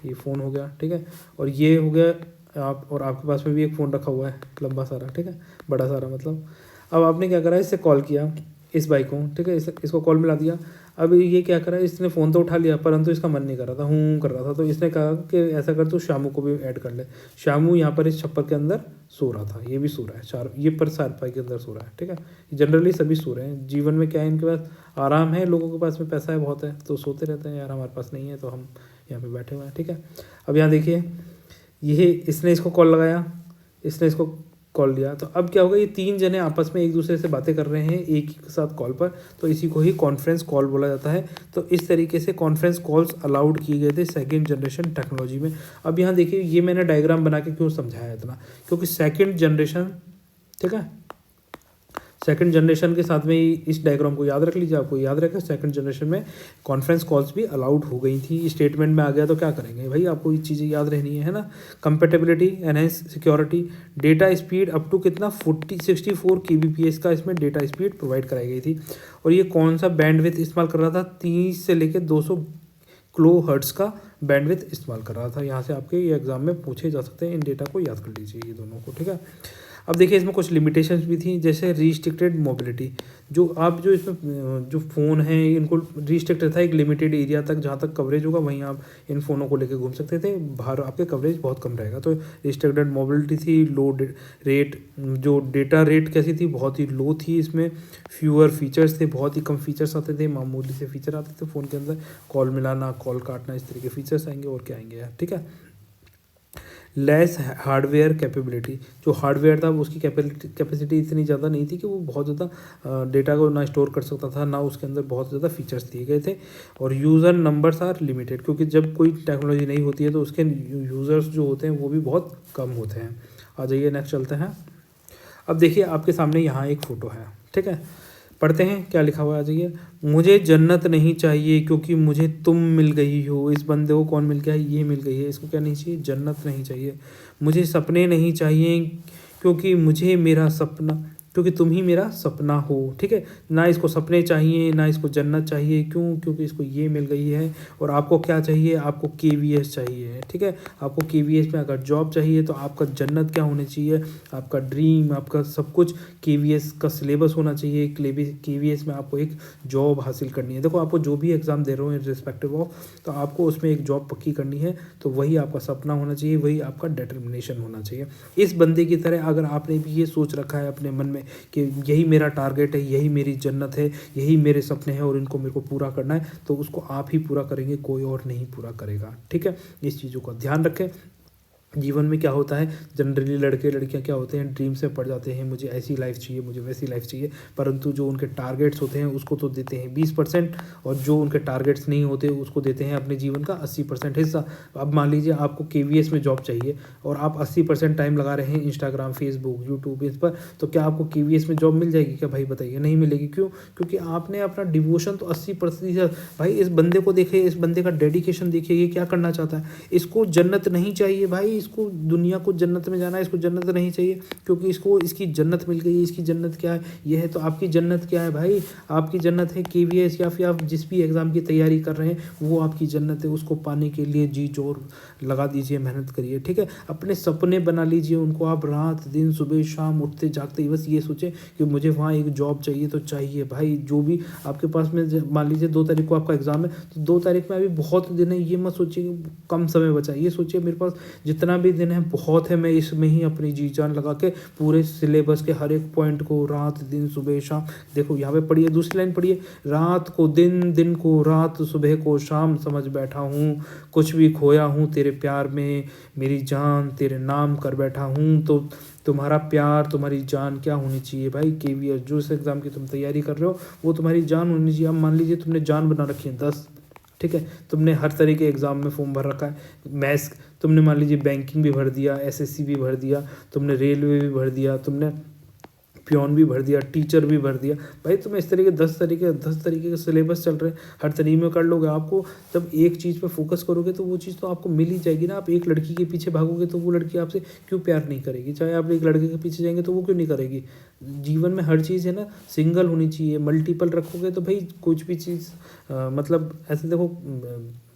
S1: ये फ़ोन हो गया, ठीक है, और ये हो गया आप, और आपके पास में भी एक फ़ोन रखा हुआ है लंबा सारा, ठीक है, बड़ा सारा मतलब। अब आपने क्या करा, इससे कॉल किया इस भाई को, ठीक है, इसको कॉल मिला दिया। अब ये क्या करा, इसने फ़ोन तो उठा लिया परंतु इसका मन नहीं कर रहा था, हूँ कर रहा था, तो इसने कहा कि ऐसा कर तो शामू को भी ऐड कर ले। शामू यहाँ पर इस छप्पर के अंदर सो रहा था, ये भी सो रहा है, चार ये पर चारपाई के अंदर सो रहा है, ठीक है। जनरली सभी सो रहे हैं, जीवन में क्या है, इनके पास आराम है, लोगों के पास में पैसा है बहुत है, तो सोते रहते हैं, यार हमारे पास नहीं है तो हम यहाँ पर बैठे हुए हैं, ठीक है। अब यहाँ देखिए ये इसने इसको कॉल लगाया, इसने इसको कॉल दिया, तो अब क्या होगा, ये तीन जने आपस में एक दूसरे से बातें कर रहे हैं एक ही साथ कॉल पर, तो इसी को ही कॉन्फ्रेंस कॉल बोला जाता है। तो इस तरीके से कॉन्फ्रेंस कॉल्स अलाउड किए गए थे सेकंड जनरेशन टेक्नोलॉजी में। अब यहाँ देखिए ये मैंने डायग्राम बना के क्यों समझाया इतना, क्योंकि सेकंड जनरेशन, ठीक है, सेकंड जनरेशन के साथ में ही इस डायग्राम को याद रख लीजिए, आपको याद रखें सेकंड जनरेशन में कॉन्फ्रेंस कॉल्स भी अलाउड हो गई थी। स्टेटमेंट में आ गया तो क्या करेंगे भाई, आपको ये चीज़ें याद रहनी है ना। Compatibility, enhance security, data speed up to कितना 64 kbps का इसमें डेटा स्पीड प्रोवाइड कराई गई थी। और ये कौन सा बैंडविड्थ इस्तेमाल कर रहा था, 30 से लेकर 200 kHz का बैंडविड्थ इस्तेमाल कर रहा था। यहाँ से आपके ये एग्जाम में पूछे जा सकते हैं, इन डेटा को याद कर लीजिए ये दोनों को, ठीक है। अब देखिए इसमें कुछ लिमिटेशंस भी थी, जैसे रिस्ट्रिक्टेड मोबिलिटी, जो आप जो इसमें जो फ़ोन हैं इनको रिस्ट्रिक्टेड था एक लिमिटेड एरिया तक, जहाँ तक कवरेज होगा वहीं आप इन फ़ोनों को लेकर घूम सकते थे, बाहर आपके कवरेज बहुत कम रहेगा। तो रिस्ट्रिक्टेड मोबिलिटी थी, लो रेट, जो डेटा रेट कैसी थी, बहुत ही लो थी, इसमें फ्यूअर फीचर्स थे, बहुत ही कम फीचर्स आते थे, मामूली से फीचर आते थे फ़ोन के अंदर, कॉल मिलाना, कॉल काटना, इस तरह के फीचर्स आएंगे और क्या आएंगे यार, ठीक है। लेस हार्डवेयर कैपेबिलिटी, जो हार्डवेयर था उसकी कैपेसिटी इतनी ज़्यादा नहीं थी कि वो बहुत ज़्यादा डेटा को ना स्टोर कर सकता था, ना उसके अंदर बहुत ज़्यादा फीचर्स दिए गए थे। और यूज़र नंबर्स आर लिमिटेड, क्योंकि जब कोई टेक्नोलॉजी नहीं होती है तो उसके यूज़र्स जो होते हैं वो भी बहुत कम होते हैं। आ जाइए नेक्स्ट चलते हैं। अब देखिए आपके सामने यहाँ एक फ़ोटो है, ठीक है, पढ़ते हैं क्या लिखा हुआ है। आ जाइए, मुझे जन्नत नहीं चाहिए क्योंकि मुझे तुम मिल गई हो। इस बंदे को कौन मिल गया है, ये मिल गई है, इसको क्या नहीं चाहिए, जन्नत नहीं चाहिए। मुझे सपने नहीं चाहिए क्योंकि मुझे मेरा सपना, क्योंकि तुम ही मेरा सपना हो, ठीक है। ना इसको सपने चाहिए ना इसको जन्नत चाहिए, क्यों, क्योंकि इसको ये मिल गई है। और आपको क्या चाहिए, आपको KVS चाहिए, ठीक है। आपको KVS में अगर जॉब चाहिए तो आपका जन्नत क्या होनी चाहिए, आपका ड्रीम, आपका सब कुछ KVS का सिलेबस होना चाहिए। KVS में आपको एक जॉब हासिल करनी है। देखो आपको जो भी एग्ज़ाम दे रहे हो इन रिस्पेक्टिव ऑफ, तो आपको उसमें एक जॉब पक्की करनी है, तो वही आपका सपना होना चाहिए, वही आपका डिटर्मिनेशन होना चाहिए। इस बंदे की तरह अगर आपने भी ये सोच रखा है अपने मन में कि यही मेरा टारगेट है, यही मेरी जन्नत है, यही मेरे सपने हैं और इनको मेरे को पूरा करना है, तो उसको आप ही पूरा करेंगे, कोई और नहीं पूरा करेगा, ठीक है। इस चीज़ों का ध्यान रखें। जीवन में क्या होता है, जनरली लड़के लड़कियां क्या होते हैं, ड्रीम से पड़ जाते हैं, मुझे ऐसी लाइफ चाहिए, मुझे वैसी लाइफ चाहिए, परंतु जो उनके टारगेट्स होते हैं उसको तो देते हैं 20%, और जो उनके टारगेट्स नहीं होते उसको देते हैं अपने जीवन का 80% हिस्सा। अब मान लीजिए आपको KVS में जॉब चाहिए और आप 80% टाइम लगा रहे हैं इंस्टाग्राम, फेसबुक, यूट्यूब इस पर, तो क्या आपको KVS में जॉब मिल जाएगी क्या भाई, बताइए? नहीं मिलेगी। क्यों? क्योंकि आपने अपना डिवोशन तो 80%, भाई इस बंदे को देखिए, इस बंदे का डेडिकेशन देखिए, ये क्या करना चाहता है। इसको जन्नत नहीं चाहिए भाई, इसको दुनिया को जन्नत में जाना है, इसको जन्नत नहीं चाहिए, क्योंकि इसको इसकी जन्नत मिल गई। इसकी जन्नत क्या है? ये है। तो आपकी जन्नत क्या है भाई? आपकी जन्नत है KVS, या फिर आप जिस भी एग्ज़ाम की तैयारी कर रहे हैं वो आपकी जन्नत है। उसको पाने के लिए जी जोर लगा दीजिए, मेहनत करिए, ठीक है। अपने सपने बना लीजिए उनको, आप रात दिन सुबह शाम उठते जागते बस ये सोचें कि मुझे वहाँ एक जॉब चाहिए, तो चाहिए भाई। जो भी आपके पास में, मान लीजिए 2 तारीख को आपका एग्ज़ाम है, तो 2 तारीख में अभी बहुत दिन है, ये मत सोचिए कि कम समय बचा है। ये सोचिए मेरे पास जितना भी दिन है बहुत है, मैं इसमें ही अपनी जी जान लगा के पूरे सिलेबस के हर एक पॉइंट को रात दिन सुबह शाम, देखो यहाँ पे पढ़िए, दूसरी लाइन पढ़िए, रात को दिन, दिन को रात, सुबह को शाम, समझ बैठा हूँ कुछ भी खोया हूँ तेरे प्यार में, मेरी जान तेरे नाम कर बैठा हूँ। तो तुम्हारा प्यार, तुम्हारी जान क्या होनी चाहिए भाई? KVS जो इस एग्ज़ाम की तुम तैयारी कर रहे हो वो तुम्हारी जान होनी चाहिए। अब मान लीजिए तुमने जान बना रखी है 10, ठीक है, तुमने हर तरह के एग्ज़ाम में फॉर्म भर रखा है, मैथ्स, तुमने मान लीजिए बैंकिंग भी भर दिया, SSC भी भर दिया, तुमने रेलवे भी भर दिया, तुमने पियोन भी भर दिया, टीचर भी भर दिया, भाई तुम्हें इस तरीके 10 तरीके के सिलेबस चल रहे हैं, हर तरीके में कर लोगे। आपको जब एक चीज़ पे फोकस करोगे तो वो चीज़ तो आपको मिल ही जाएगी ना। आप एक लड़की के पीछे भागोगे तो वो लड़की आपसे क्यों प्यार नहीं करेगी? चाहे आप एक लड़के के पीछे जाएंगे तो वो क्यों नहीं करेगी? जीवन में हर चीज़ है ना सिंगल होनी चाहिए। मल्टीपल रखोगे तो भाई कुछ भी चीज़ मतलब ऐसे देखो,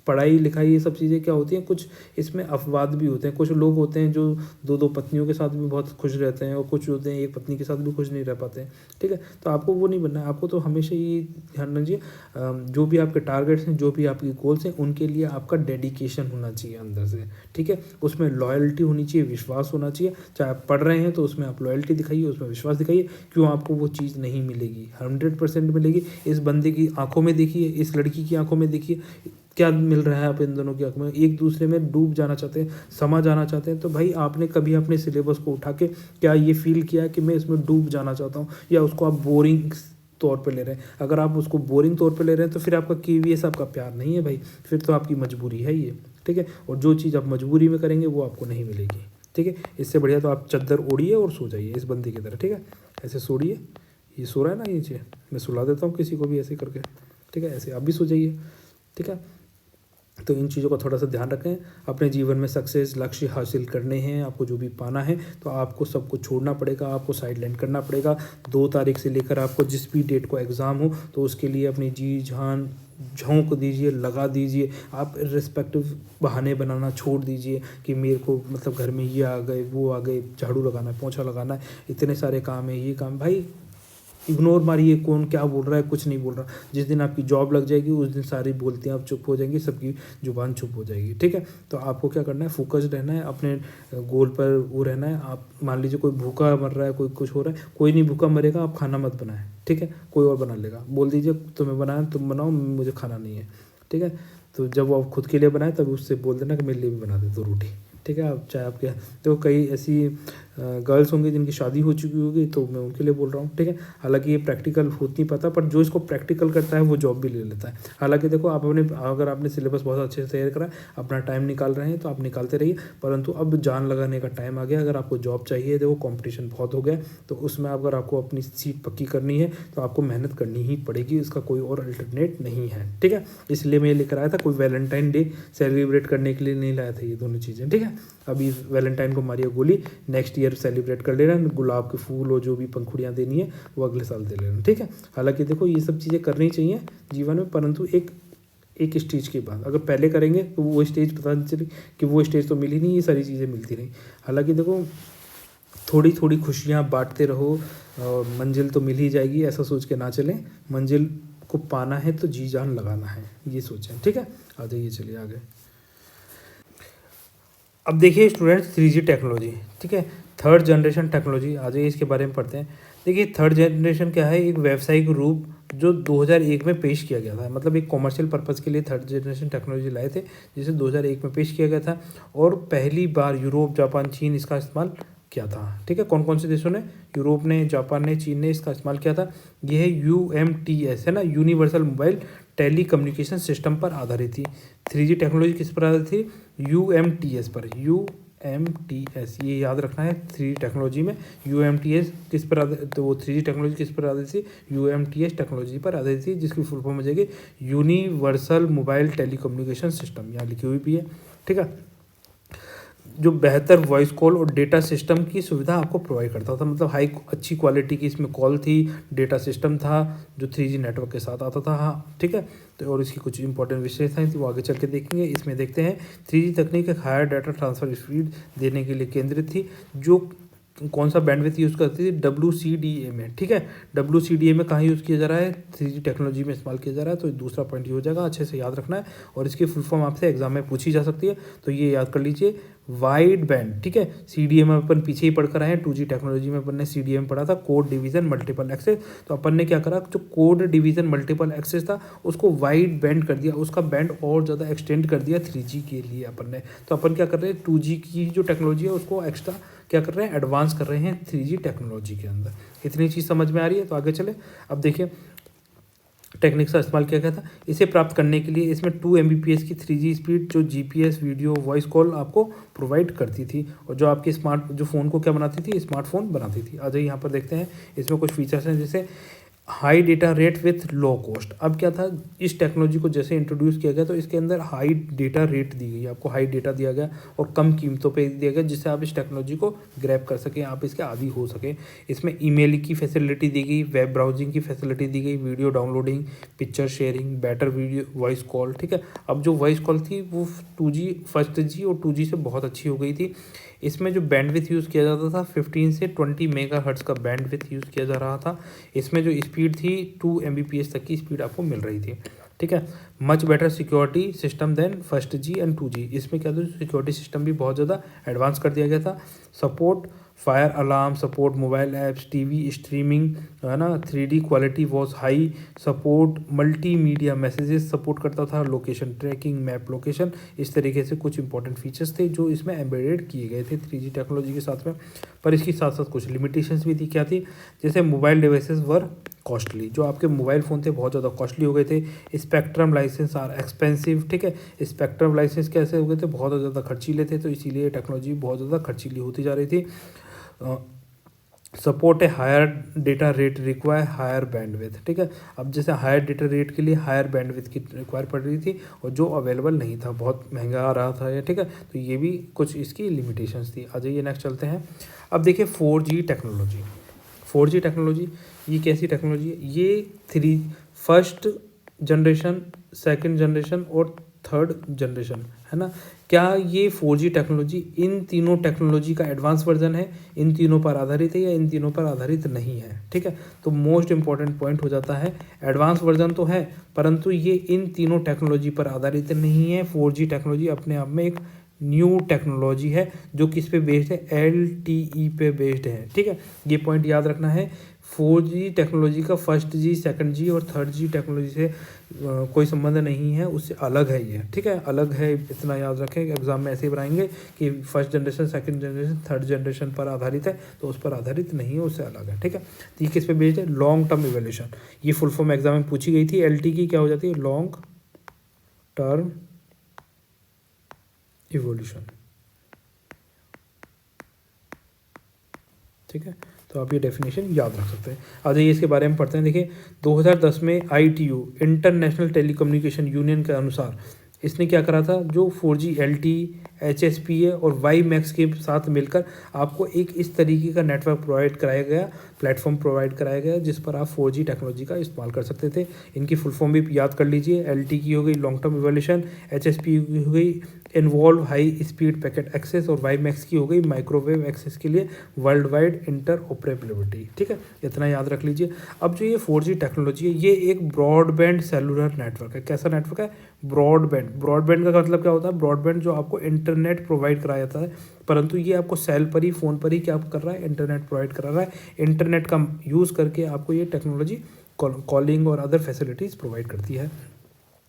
S1: पढ़ाई लिखाई ये सब चीज़ें क्या होती हैं, कुछ इसमें अपवाद भी होते हैं। कुछ लोग होते हैं जो 2-2 पत्नियों के साथ भी बहुत खुश रहते हैं, और कुछ होते हैं एक पत्नी के साथ भी खुश नहीं रह पाते हैं, ठीक है। तो आपको वो नहीं बनना है। आपको तो हमेशा ये ध्यान रखिए, जो भी आपके टारगेट्स हैं, जो भी आपके गोल्स हैं, उनके लिए आपका डेडिकेशन होना चाहिए अंदर से, ठीक है। उसमें लॉयल्टी होनी चाहिए, विश्वास होना चाहिए। चाहे आप पढ़ रहे हैं तो उसमें आप लॉयल्टी दिखाइए, उसमें विश्वास दिखाइए। क्यों आपको वो चीज़ नहीं मिलेगी? 100% मिलेगी। इस बंदे की आंखों में देखिए, इस लड़की की आंखों में देखिए, क्या मिल रहा है? आप इन दोनों की आंख में एक दूसरे में डूब जाना चाहते हैं, समा जाना चाहते हैं। तो भाई आपने कभी अपने सिलेबस को उठा के क्या ये फील किया कि मैं इसमें डूब जाना चाहता हूँ, या उसको आप बोरिंग तौर पे ले रहे हैं? अगर आप उसको बोरिंग तौर पे ले रहे हैं तो फिर आपका KVS आपका प्यार नहीं है भाई, फिर तो आपकी मजबूरी है ये, ठीक है। और जो चीज़ आप मजबूरी में करेंगे वो आपको नहीं मिलेगी, ठीक है। इससे बढ़िया तो आप चद्दर ओढ़िए और सो जाइए इस बंदी की तरह, ठीक है। ऐसे सोड़िए, ये सो रहा है ना नीचे, मैं सुला देता हूँ किसी को भी ऐसे करके, ठीक है। ऐसे आप भी सो जाइए, ठीक है। तो इन चीज़ों का थोड़ा सा ध्यान रखें। अपने जीवन में सक्सेस, लक्ष्य हासिल करने हैं, आपको जो भी पाना है, तो आपको सब कुछ छोड़ना पड़ेगा, आपको साइडलाइन करना पड़ेगा। 2 तारीख से लेकर आपको जिस भी डेट को एग्ज़ाम हो, तो उसके लिए अपनी जी जान झोंक दीजिए, लगा दीजिए। आप रिस्पेक्टिव बहाने बनाना छोड़ दीजिए कि मेरे को मतलब घर में ये आ गए, वो आ गए, झाड़ू लगाना है, पोंछा लगाना है, इतने सारे काम है, ये काम। भाई इग्नोर मारिए, कौन क्या बोल रहा है, कुछ नहीं बोल रहा। जिस दिन आपकी जॉब लग जाएगी उस दिन सारी बोलती हैं आप चुप हो जाएंगी, सबकी जुबान चुप हो जाएगी, ठीक है। तो आपको क्या करना है, फोकस्ड रहना है, अपने गोल पर वो रहना है। आप मान लीजिए कोई भूखा मर रहा है, कोई कुछ हो रहा है, कोई नहीं भूखा मरेगा, आप खाना मत बनाएं, ठीक है। कोई और बना लेगा, बोल दीजिए तुम्हें बनाया, तुम बनाओ, मुझे खाना नहीं है, ठीक है। तो जब वो आप खुद के लिए बनाए तब उससे बोल देना कि मेरे लिए भी बना दे 2 रोटी, ठीक है। आप चाहे आपके तो कई ऐसी गर्ल्स होंगी जिनकी शादी हो चुकी होगी, तो मैं उनके लिए बोल रहा हूँ, ठीक है। हालांकि ये प्रैक्टिकल हो नहीं पाता, पर जो इसको प्रैक्टिकल करता है वो जॉब भी ले लेता है। हालांकि देखो, आप अपने अगर आपने सिलेबस बहुत अच्छे से तैयार करा है, अपना टाइम निकाल रहे हैं, तो आप निकालते रहिए, परंतु अब जान लगाने का टाइम आ गया। अगर आपको जॉब चाहिए, देखो कॉम्पिटिशन बहुत हो गया, तो उसमें अगर आपको अपनी सीट पक्की करनी है तो आपको मेहनत करनी ही पड़ेगी, इसका कोई और अल्टरनेट नहीं है, ठीक है। इसलिए मैं लेकर आया था, कोई वैलेंटाइन डे सेलिब्रेट करने के लिए नहीं लाया था ये दोनों चीज़ें, ठीक है। अभी वैलेंटाइन को मारिए गोली, नेक्स्ट ईयर सेलिब्रेट कर लेना, गुलाब के फूल और जो भी पंखुड़ियाँ देनी है वो अगले साल दे लेना, ठीक है। हालांकि देखो ये सब चीज़ें करनी चाहिए जीवन में, परंतु एक स्टेज के बाद। अगर पहले करेंगे तो वो स्टेज पता नहीं चली कि वो स्टेज तो मिली नहीं, ये सारी चीज़ें मिलती रही। हालांकि देखो थोड़ी थोड़ी खुशियाँ बांटते रहो और मंजिल तो मिल ही जाएगी, ऐसा सोच के ना चलें। मंजिल को पाना है तो जी जान लगाना है, ये सोचें, ठीक है। आ जाइए, चलिए आगे। अब देखिए स्टूडेंट्स, 3G टेक्नोलॉजी, ठीक है, 3rd जनरेशन टेक्नोलॉजी, आ जाइए इसके बारे में पढ़ते हैं। देखिए 3rd जनरेशन क्या है, एक व्यावसायिक रूप जो 2001 में पेश किया गया था। मतलब एक कॉमर्शियल पर्पज़ के लिए थर्ड जनरेशन टेक्नोलॉजी लाए थे, जिसे 2001 में पेश किया गया था और पहली बार यूरोप, जापान, चीन इसका इस्तेमाल किया था। ठीक है, कौन कौन से देशों ने? यूरोप ने, जापान ने, चीन ने इसका इस्तेमाल किया था। यह है UMTS, है ना, universal mobile telecommunication system पर आधारित थी। 3G टेक्नोलॉजी किस पर आधारित थी? UMTS पर। UMTS ये याद रखना है 3G टेक्नोलॉजी में। UMTS किस पर आधारित? तो वो 3G टेक्नोलॉजी किस पर आधारित थी? UMTS टेक्नोलॉजी पर आधारित थी, जिसकी फुल फॉर्म हो जाएगी universal mobile telecommunication system, यहाँ लिखी हुई भी है। ठीक है, जो बेहतर वॉइस कॉल और डेटा सिस्टम की सुविधा आपको प्रोवाइड करता था। मतलब अच्छी क्वालिटी की इसमें कॉल थी, डेटा सिस्टम था जो 3G नेटवर्क के साथ आता था। हाँ ठीक है, तो और इसकी कुछ इंपॉर्टेंट विशेषताएं थी, वो आगे चल के देखेंगे। इसमें देखते हैं 3G तकनीक एक हायर डाटा ट्रांसफर स्पीड देने के लिए केंद्रित थी, जो कौन सा बैंडविड्थ यूज़ करती थी? WCDA में। ठीक है, WCDA में कहाँ यूज़ किया जा रहा है? 3G टेक्नोलॉजी में इस्तेमाल किया जा रहा है। तो दूसरा पॉइंट ये हो जाएगा, अच्छे से याद रखना है। और इसकी फुल फॉर्म आपसे एग्जाम में पूछी जा सकती है, तो ये याद कर लीजिए, वाइड बैंड। ठीक है, CDA में अपन पीछे ही पढ़ कर आए हैं, 2G टेक्नोलॉजी में अपन ने CDA में पढ़ा था कोड डिवीज़न मल्टीपल एक्सेस। तो अपन ने क्या करा, जो कोड डिवीज़न मल्टीपल एक्सेस था उसको वाइड बैंड कर दिया, उसका बैंड और ज़्यादा एक्सटेंड कर दिया 3G के लिए अपन ने। तो अपन क्या कर रहे हैं, 2G की जो टेक्नोलॉजी है उसको एक्स्ट्रा क्या कर रहे हैं, एडवांस कर रहे हैं 3G टेक्नोलॉजी के अंदर। इतनी चीज़ समझ में आ रही है, तो आगे चले। अब देखिए टेक्निक्स का इस्तेमाल किया गया था। इसे प्राप्त करने के लिए इसमें 2 Mbps की 3G स्पीड, जो GPS, वीडियो, वॉइस कॉल आपको प्रोवाइड करती थी, और जो आपके जो फ़ोन को क्या बनाती थी? स्मार्टफोन बनाती थी। आ जाइए यहाँ पर देखते हैं, इसमें कुछ फीचर्स हैं, जैसे high data rate with low cost. अब क्या था, इस टेक्नोलॉजी को जैसे इंट्रोड्यूस किया गया तो इसके अंदर हाई डेटा रेट दी गई, आपको हाई डेटा दिया गया और कम कीमतों पे दिया गया, जिससे आप इस टेक्नोलॉजी को ग्रैब कर सकें, आप इसके आदी हो सकें। इसमें ईमेल की फैसिलिटी दी गई, वेब ब्राउजिंग की फैसिलिटी दी गई, video downloading, picture sharing, better video voice call. ठीक है, अब जो वॉइस कॉल थी वो 2G, फर्स्ट जी और 2G से बहुत अच्छी हो गई थी। इसमें जो बैंडविथ यूज़ किया जाता था 15 से 20 मेगाहर्ट्ज़ का बैंडविथ यूज़ किया जा रहा था। इसमें जो स्पीड थी 2 Mbps तक की स्पीड आपको मिल रही थी। ठीक है, much better security system than first G and 2G। इसमें क्या था, सिक्योरिटी सिस्टम भी बहुत ज़्यादा एडवांस कर दिया गया था। Support fire alarm, support mobile apps, TV streaming, है ना, 3D quality was high, support multimedia messages support करता था, लोकेशन ट्रैकिंग, मैप लोकेशन, इस तरीके से कुछ इंपॉर्टेंट फीचर्स थे जो इसमें एम्बेडेड किए गए थे 3G टेक्नोलॉजी के साथ में। पर इसके साथ साथ कुछ लिमिटेशंस भी थी। क्या थी? जैसे मोबाइल डिवाइसेस वर कॉस्टली, जो आपके मोबाइल फ़ोन थे बहुत ज़्यादा कॉस्टली हो गए थे। Spectrum licence are expensive. ठीक है, स्पेक्ट्रम लाइसेंस कैसे हो गए थे, बहुत ज़्यादा खर्चीले थे, तो इसीलिए टेक्नोलॉजी बहुत ज़्यादा खर्चीली होती जा रही थी। सपोर्ट है higher data rate require higher bandwidth. ठीक है, अब जैसे हायर डेटा रेट के लिए हायर बैंडविथ की रिक्वायर पड़ रही थी, और जो अवेलेबल नहीं था, बहुत महंगा आ रहा था ये। ठीक है, तो ये भी कुछ इसकी लिमिटेशंस थी। आ जाइए नेक्स्ट चलते हैं। अब देखिए 4G टेक्नोलॉजी। 4G टेक्नोलॉजी ये कैसी टेक्नोलॉजी है? ये फर्स्ट जनरेशन, सेकंड जनरेशन और थर्ड जनरेशन, है ना। क्या ये 4G टेक्नोलॉजी इन तीनों टेक्नोलॉजी का एडवांस वर्जन है, इन तीनों पर आधारित है, या इन तीनों पर आधारित नहीं है? ठीक है, तो मोस्ट इंपॉर्टेंट पॉइंट हो जाता है, एडवांस वर्जन तो है परंतु ये इन तीनों टेक्नोलॉजी पर आधारित नहीं है। 4G टेक्नोलॉजी अपने आप में एक न्यू टेक्नोलॉजी है जो किस पे बेस्ड है? LTE पे बेस्ड है। ठीक है, ये पॉइंट याद रखना है। 4G टेक्नोलॉजी का फर्स्ट जी, सेकंड जी और थर्ड जी टेक्नोलॉजी से कोई संबंध नहीं है, उससे अलग है ये। ठीक है, अलग है, इतना याद रखें। एग्जाम में ऐसे ही बनाएंगे कि first generation, second generation, third generation पर आधारित है, तो उस पर आधारित नहीं है, उससे अलग है। ठीक है, तो ये किस पे बेस्ड है? Long term evolution. ये फुल फॉर्म एग्जाम में पूछी गई थी। LTE की क्या हो जाती है? Long term evolution. ठीक है, तो आप ये डेफिनेशन याद रख सकते हैं। आ जाइए इसके बारे में पढ़ते हैं। देखिए 2010 में ITU इंटरनेशनल टेलीकम्युनिकेशन यूनियन के अनुसार इसने क्या करा था, जो 4G LTE HSPA और WiMAX के साथ मिलकर आपको एक इस तरीके का नेटवर्क प्रोवाइड कराया गया, प्लेटफॉर्म प्रोवाइड कराया गया, जिस पर आप 4G टेक्नोलॉजी का इस्तेमाल कर सकते थे। इनकी फुल फॉर्म भी याद कर लीजिए। LTE की हो गई लॉन्ग टर्म इवोल्यूशन, HSPA की हो गई involve high speed packet access, और WiMAX की हो गई माइक्रोवेव एक्सेस के लिए वर्ल्ड वाइड इंटर ऑपरेबिलिटी। ठीक है, इतना याद रख लीजिए। अब जो ये 4G टेक्नोलॉजी है, ये एक ब्रॉडबैंड सेलुलर नेटवर्क है। कैसा नेटवर्क है? ब्रॉडबैंड। ब्रॉडबैंड का मतलब क्या होता है? ब्रॉडबैंड जो आपको इंटरनेट प्रोवाइड कराया जाता है, परंतु ये आपको सेल पर ही, फ़ोन पर ही क्या कर रहा है? इंटरनेट प्रोवाइड करा रहा है। इंटरनेट का यूज़ करके आपको ये टेक्नोलॉजी कॉलिंग और अदर फैसिलिटीज़ प्रोवाइड करती है,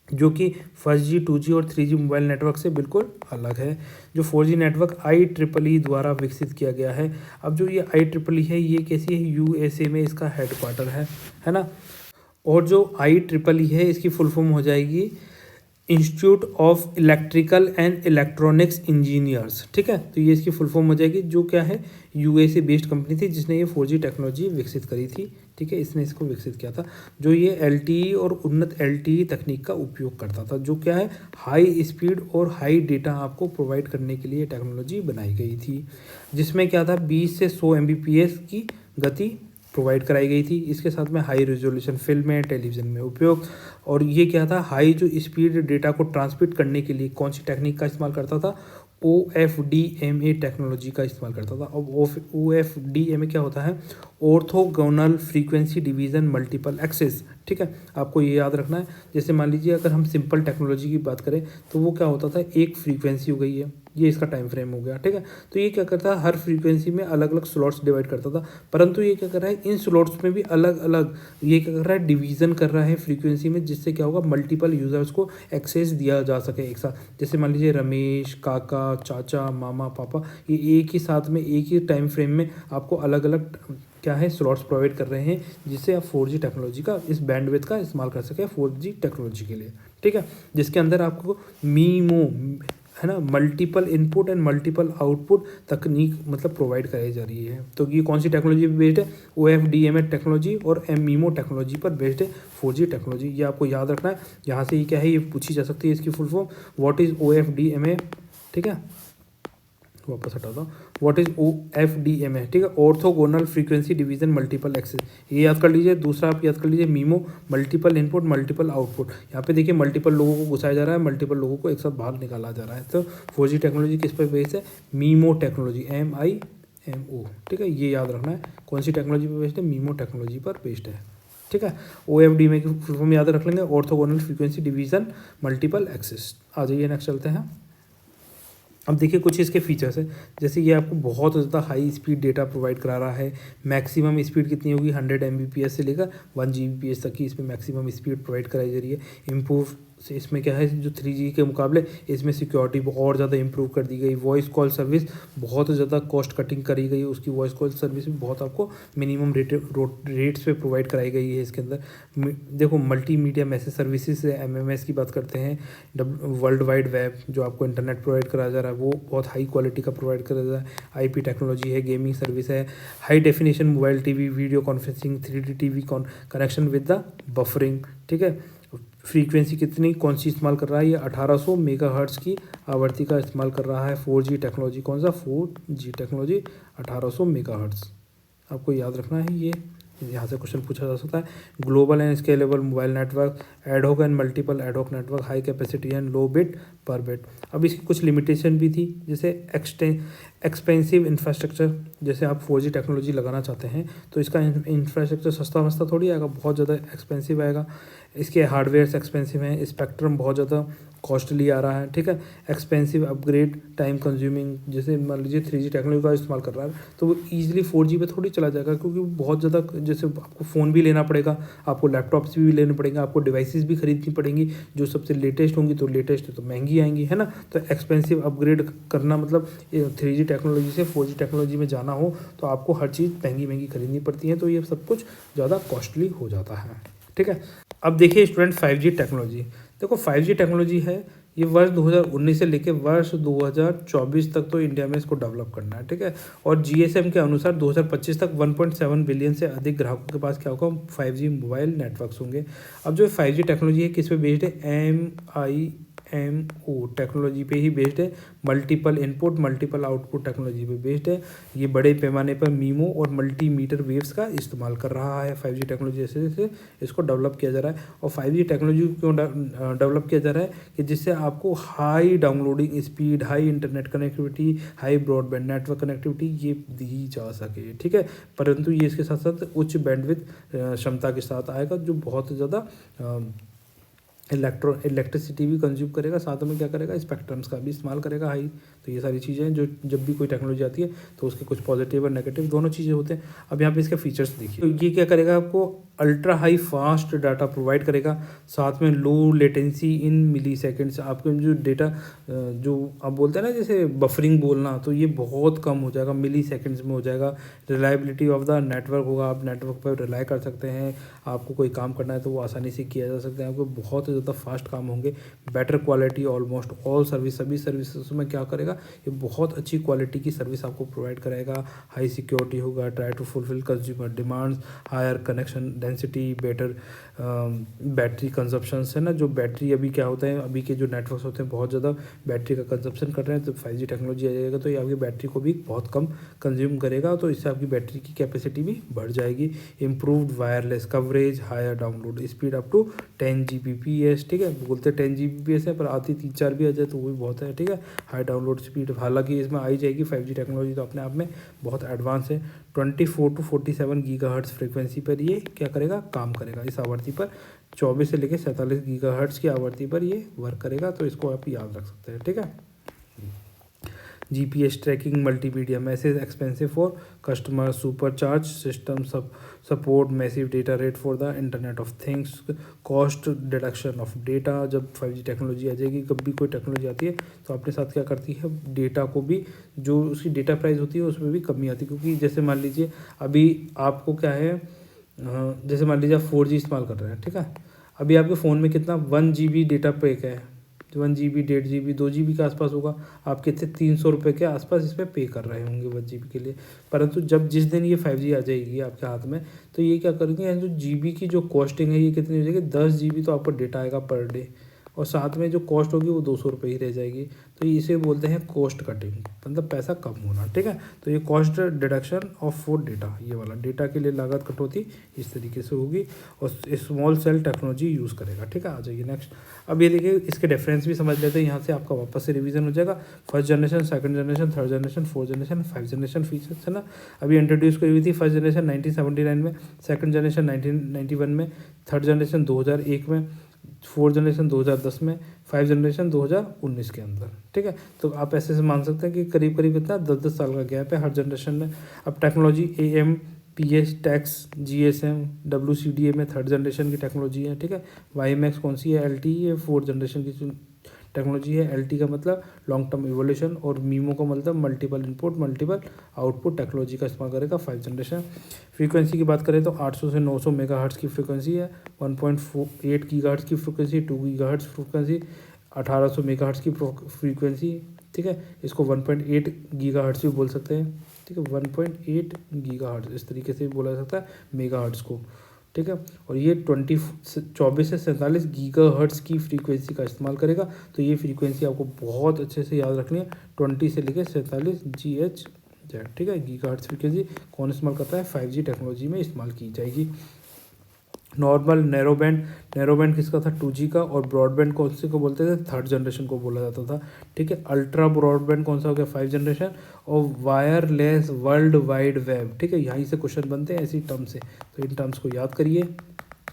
S1: जो कि 1G 2G और 3G मोबाइल नेटवर्क से बिल्कुल अलग है। जो 4G नेटवर्क IEEE द्वारा विकसित किया गया है। अब जो ये IEEE है, ये कैसी है, USA में इसका हेडक्वार्टर है ना। और जो IEEE है, इसकी फुल फॉर्म हो जाएगी institute of electrical and electronics engineers, ठीक है। तो ये इसकी फुल फॉर्म हो जाएगी, जो क्या है, USA बेस्ड कंपनी थी जिसने ये 4G टेक्नोलॉजी विकसित करी थी, ठीक है। इसने इसको विकसित किया था, जो ये LTE और उन्नत LTE तकनीक का उपयोग करता था, जो क्या है, हाई स्पीड और हाई डेटा आपको प्रोवाइड करने के लिए टेक्नोलॉजी बनाई गई थी, जिसमें क्या था, 20 से 100 Mbps की गति प्रोवाइड कराई गई थी। इसके साथ में हाई रेजोल्यूशन फिल्में, टेलीविज़न में उपयोग, और ये क्या था, हाई जो स्पीड डेटा को ट्रांसमिट करने के लिए कौन सी टेक्निक का इस्तेमाल करता था, OFDMA टेक्नोलॉजी का इस्तेमाल करता था। अब OFDMA क्या होता है, orthogonal frequency division multiple access, ठीक है। आपको ये याद रखना है। जैसे मान लीजिए अगर हम सिंपल टेक्नोलॉजी की बात करें तो वो क्या होता था, एक फ्रीक्वेंसी हो गई है, ये इसका टाइम फ्रेम हो गया, ठीक है। तो ये क्या करता है, हर फ्रीक्वेंसी में अलग अलग स्लॉट्स डिवाइड करता था, परंतु ये क्या कर रहा है, इन स्लॉट्स में भी अलग अलग ये क्या कर रहा है, डिवीज़न कर रहा है फ्रीक्वेंसी में, जिससे क्या होगा, मल्टीपल यूज़र्स को एक्सेस दिया जा सके एक साथ। जैसे मान लीजिए रमेश, काका, चाचा, मामा, पापा, ये एक ही साथ में एक ही टाइम फ्रेम में आपको अलग अलग क्या है, स्लॉट्स प्रोवाइड कर रहे हैं, जिससे आप 4G टेक्नोलॉजी का इस बैंडविड्थ का इस्तेमाल कर सकें 4G टेक्नोलॉजी के लिए, ठीक है। जिसके अंदर आपको मीमो है ना, multiple input and multiple output तकनीक मतलब प्रोवाइड कराई जा रही है। तो ये कौन सी टेक्नोलॉजी पर बेस्ड है, OFDMA टेक्नोलॉजी और MIMO टेक्नोलॉजी पर बेस्ड है 4G टेक्नोलॉजी। ये आपको याद रखना है। यहाँ से ये क्या है, ये पूछी जा सकती है इसकी full form, what is OFDMA, ठीक है। वापस हटा दो, व्हाट इज OFDMA, ठीक है, orthogonal frequency division multiple access, ये याद कर लीजिए। दूसरा आप याद कर लीजिए MIMO, multiple input multiple output. यहाँ पे देखिए मल्टीपल लोगों को घुसाया जा रहा है, मल्टीपल लोगों को एक साथ बाहर निकाला जा रहा है। तो 4G टेक्नोलॉजी किस पर बेस्ड है, मीमो टेक्नोलॉजी, MIMO, ठीक है। ये याद रखना है, कौन सी टेक्नोलॉजी पर बेस्ड है, मीमो टेक्नोलॉजी पर बेस्ड है, ठीक है। OFDMA की फुल फॉर्म याद रख लेंगे, orthogonal frequency division multiple access. आ जाइए नेक्स्ट चलते हैं। अब देखिए कुछ इसके फीचर्स है, जैसे ये आपको बहुत ज़्यादा हाई स्पीड डेटा प्रोवाइड करा रहा है। मैक्सिमम स्पीड कितनी होगी, 100 Mbps से लेकर 1 Gbps तक की इसमें मैक्सिमम स्पीड प्रोवाइड कराई जा रही है। इम्प्रूव से इसमें क्या है, जो 3G के मुकाबले इसमें सिक्योरिटी और ज़्यादा इंप्रूव कर दी गई। वॉइस कॉल सर्विस बहुत ज़्यादा कॉस्ट कटिंग करी गई, उसकी वॉइस कॉल सर्विस भी बहुत आपको मिनिमम रेट्स पे प्रोवाइड कराई गई है। इसके अंदर देखो मल्टीमीडिया मैसेज सर्विसेज है, MMS की बात करते हैं। वर्ल्ड वाइड वेब जो आपको इंटरनेट प्रोवाइड कराया जा रहा है वो बहुत हाई क्वालिटी का प्रोवाइड करा जा रहा है। IP टेक्नोलॉजी है, गेमिंग सर्विस है, high definition mobile TV video conferencing, 3D TV connection with the buffering, ठीक है। फ्रीक्वेंसी कितनी कौन सी इस्तेमाल कर रहा है, ये 1800 मेगाहर्ट्ज़ की आवृत्ति का इस्तेमाल कर रहा है। 4G टेक्नोलॉजी, कौन सा 4G टेक्नोलॉजी 1800 मेगाहर्ट्ज़, आपको याद रखना है। ये यहाँ से क्वेश्चन पूछा जा सकता है। Global and scalable mobile network, ad hoc and multiple ad hoc network, high capacity and low bit पर बिट। अब इसकी कुछ लिमिटेशन भी थी, जैसे एक्सपेंसिव इंफ्रास्ट्रक्चर। जैसे आप 4G टेक्नोलॉजी लगाना चाहते हैं तो इसका इंफ्रास्ट्रक्चर सस्ता मस्ता थोड़ी आएगा, बहुत ज़्यादा एक्सपेंसिव आएगा। इसके हार्डवेयर एक्सपेंसिव हैं, स्पेक्ट्रम बहुत ज़्यादा कॉस्टली आ रहा है, ठीक है। Expensive upgrade, time consuming. जैसे मान लीजिए 3G टेक्नोलॉजी का इस्तेमाल कर रहा है तो वो ईजिली 4G पे थोड़ी चला जाएगा, क्योंकि बहुत ज़्यादा जैसे आपको फ़ोन भी लेना पड़ेगा, आपको लैपटॉप्स भी लेने पड़ेंगे, आपको डिवाइसेस भी खरीदनी पड़ेंगी जो सबसे लेटेस्ट होंगी, तो लेटेस्ट तो महंगी आएंगी, है ना। तो एक्सपेंसिव अपग्रेड करना मतलब 3G टेक्नोलॉजी से 4G टेक्नोलॉजी में जाना हो तो आपको हर चीज़ महंगी महंगी खरीदनी पड़ती है, तो ये सब कुछ ज़्यादा कॉस्टली हो जाता है, ठीक है। अब देखिए स्टूडेंट 5G टेक्नोलॉजी। देखो 5G टेक्नोलॉजी है, ये वर्ष 2019 से लेकर वर्ष 2024 तक तो इंडिया में इसको डेवलप करना है, ठीक है। और GSM के अनुसार 2025 तक 1.7 बिलियन से अधिक ग्राहकों के पास क्या होगा, 5G मोबाइल नेटवर्क्स होंगे। अब जो 5G टेक्नोलॉजी है किस पे बेस्ड है, MIMO टेक्नोलॉजी पे ही बेस्ड है। Multiple input multiple output technology पे बेस्ड है। ये बड़े पैमाने पर मीमो और मल्टीमीटर वेव्स का इस्तेमाल कर रहा है। 5G टेक्नोलॉजी जैसे इसको डेवलप किया जा रहा है। और 5G टेक्नोलॉजी क्यों डेवलप किया जा रहा है कि जिससे आपको high downloading speed, high internet connectivity, high broadband network connectivity ये दी जा सके, ठीक है। परंतु ये इसके साथ साथ उच्च बैंडविड्थ क्षमता के साथ आएगा, जो बहुत ज़्यादा इलेक्ट्रिसिटी भी कंज्यूम करेगा, साथ में क्या करेगा, स्पेक्ट्रम्स का भी इस्तेमाल करेगा हाई। तो ये सारी चीज़ें हैं जो जब भी कोई टेक्नोलॉजी आती है तो उसके कुछ पॉजिटिव और नेगेटिव दोनों चीज़ें होते हैं। अब यहाँ पे इसके फीचर्स देखिए, तो ये क्या करेगा, आपको ultra high fast data provide करेगा, साथ में लो लेटेंसी इन मिली सेकेंड्स। आपके जो डेटा जो आप बोलते हैं ना जैसे बफरिंग बोलना, तो ये बहुत कम हो जाएगा, मिली सेकेंड्स में हो जाएगा। रिलायबिलिटी ऑफ द नेटवर्क होगा, आप नेटवर्क पर रिलाई कर सकते हैं। आपको कोई काम करना है तो वो आसानी से किया जा सकता है, आपको बहुत ज़्यादा फास्ट काम होंगे। Better quality almost all service, सभी सर्विसेज में क्या करेगा, ये बहुत अच्छी क्वालिटी की सर्विस आपको प्रोवाइड कराएगा। हाई सिक्योरिटी होगा, try to fulfil consumer demands, higher connection density, better battery consumption है ना। जो बैटरी अभी क्या होता है, अभी के जो नेटवर्क्स होते हैं बहुत ज़्यादा बैटरी का कंजप्शन कर रहे हैं, तो 5G टेक्नोलॉजी आ जाएगा तो ये आपकी बैटरी को भी बहुत कम कंज्यूम करेगा, तो इससे आपकी बैटरी की कैपेसिटी भी बढ़ जाएगी। Improved wireless coverage, higher download speed up to 10 Gbps, ठीक है। बोलते 10 Gbps है पर आती 3-4 भी आ जाए तो वो भी बहुत है, ठीक है। हाई डाउनलोड स्पीड, हालांकि इसमें आई जाएगी 5G टेक्नोलॉजी तो अपने आप में बहुत एडवांस है। 24 to 47 गीगाहर्ट्ज़ फ्रीक्वेंसी पर ये क्या करेगा, काम करेगा। इस आवृत्ति पर 24 से लेकर 47 गीगाहर्ट्ज़ की आवृत्ति पर ये वर्क करेगा, तो इसको आप याद रख सकते हैं, ठीक है। GPS tracking, multimedia message expensive for customer, supercharge system support, massive data rate for the internet of things, cost deduction of data. जब 5G टेक्नोलॉजी आ जाएगी, कभी कोई टेक्नोलॉजी आती है तो अपने साथ क्या करती है, डेटा को भी जो उसकी डेटा प्राइस होती है उसमें भी कमी आती है। क्योंकि जैसे मान लीजिए अभी आपको क्या है, जैसे मान लीजिए आप 4G इस्तेमाल कर रहे हैं, ठीक है। अभी आपके फ़ोन में कितना 1 GB डेटा पैक है, 1 GB, 1.5 GB, 2 GB के आसपास होगा। आप कितने 300 रुपये के आसपास इसमें पे कर रहे होंगे 1 GB के लिए। परंतु जब जिस दिन ये 5G आ जाएगी आपके हाथ में, तो ये क्या करेंगे, जो GB की जो कॉस्टिंग है ये कितनी हो जाएगी, 10 GB तो आपको डेटा आएगा पर डे, और साथ में जो कॉस्ट होगी वो 200 रुपये ही रह जाएगी। तो इसे बोलते हैं कॉस्ट कटिंग, मतलब पैसा कम होना, ठीक है। तो ये cost deduction of for data, ये वाला डेटा के लिए लागत कटौती इस तरीके से होगी, और स्मॉल सेल टेक्नोलॉजी यूज़ करेगा, ठीक है। आ जाइए नेक्स्ट। अब ये देखिए इसके डिफरेंस भी समझ लेते हैं, यहाँ से आपका वापस से रिवीजन हो जाएगा। First generation, second generation, third generation, fourth generation, 5 generation features है ना। अभी इंट्रोड्यूस करी हुई थी फर्स्ट जनरेशन 1979 में, सेकंड जनरेशन 1991 में, थर्ड जनरेशन 2001 में, फोर्थ जनरेशन 2010 में, 5 जनरेशन 2019 के अंदर, ठीक है। तो आप ऐसे से मान सकते हैं कि करीब करीब कितना 10-10 साल का गैप है हर जनरेशन में। अब technology AMPS tax, GSM, WCDA में थर्ड जनरेशन की टेक्नोलॉजी है, ठीक है। WiMAX कौन सी है, LTE है, फोर्थ जनरेशन की टेक्नोलॉजी है। LTE का मतलब लॉन्ग टर्म इवोल्यूशन, और मीमो का मतलब multiple input multiple output technology का इस्तेमाल करेगा 5 जनरेशन। फ्रीक्वेंसी की बात करें तो 800 से 900 मेगाहर्ट्ज़ की फ्रीक्वेंसी है, 1.8 गीगाहर्ट्ज़ की फ्रीक्वेंसी, 2 गीगाहर्ट्ज़ फ्रीक्वेंसी, 1800 मेगाहर्ट्ज़ की फ्रीक्वेंसी, ठीक है। इसको 1.8 गीगाहर्ट्ज़ भी बोल सकते हैं, ठीक है। 1.8 गीगाहर्ट्ज़ इस तरीके से भी बोला जा सकता है मेगाहर्ट्ज़ को, ठीक है। और ये 24 से 47 गीगाहर्ट्ज़ की फ्रीक्वेंसी का इस्तेमाल करेगा। तो ये फ्रीक्वेंसी आपको बहुत अच्छे से याद रखनी है, 20 से लेकर 47 GHz, ठीक है। गीगाहर्ट्ज़ फ्रीक्वेंसी कौन इस्तेमाल करता है, 5G टेक्नोलॉजी में इस्तेमाल की जाएगी। नॉर्मल नैरो बैंड किसका था, 2G का, और ब्रॉडबैंड कौन से को बोलते थे, थर्ड जनरेशन को बोला जाता था, ठीक है। अल्ट्रा ब्रॉडबैंड कौन सा हो गया, 5 जनरेशन। और वायरलेस वर्ल्ड वाइड वेब, ठीक है। यहीं से क्वेश्चन बनते हैं ऐसी टर्म से, तो इन टर्म्स को याद करिए,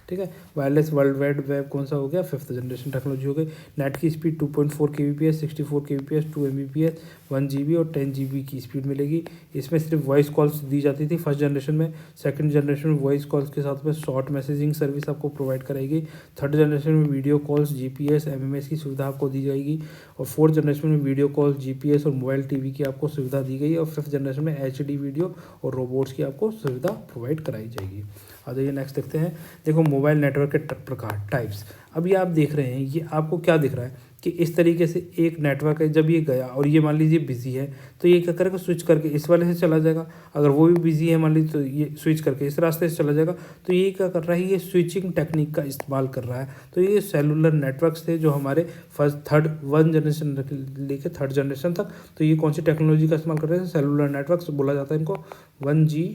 S1: ठीक है। वायरलेस वर्ल्ड वाइड वेब कौन सा हो गया, 5th जनरेशन टेक्नोलॉजी हो गई। नेट की speed 2.4 kbps, 64 kbps, 2 Mbps, 1 GB और 10 GB की स्पीड मिलेगी। इसमें सिर्फ वॉइस कॉल्स दी जाती थी फर्स्ट जनरेशन में। सेकंड जनरेशन में वॉइस कॉल्स के साथ में शॉर्ट मैसेजिंग सर्विस आपको प्रोवाइड कराएगी। थर्ड जनरेशन में वीडियो कॉल्स, GPS, MMS की सुविधा आपको दी जाएगी। और फोर्थ जनरेशन में वीडियो कॉल्स, GPS और मोबाइल TV की आपको सुविधा दी गई। और फिफ्थ जनरेशन में HD वीडियो और रोबोट्स की आपको सुविधा प्रोवाइड कराई जाएगी। आ जाइए नेक्स्ट देखते हैं। देखो मोबाइल नेटवर्क के प्रकार, टाइप्स। अभी आप देख रहे हैं, ये आपको क्या दिख रहा है कि इस तरीके से एक नेटवर्क है, जब ये गया और ये मान लीजिए बिजी है तो ये क्या करेगा, स्विच करके इस वाले से चला जाएगा। अगर वो भी बिजी है मान लीजिए तो ये स्विच करके इस रास्ते से चला जाएगा। तो ये क्या कर रहा है, ये स्विचिंग टेक्निक का इस्तेमाल कर रहा है। तो ये सेलुलर नेटवर्क्स थे जो हमारे फर्स्ट 1 जनरेशन लेके 3rd जनरेशन तक। तो ये कौन सी टेक्नोलॉजी का इस्तेमाल कर रहे हैं, सेलुलर नेटवर्क्स बोला जाता है इनको। 1G,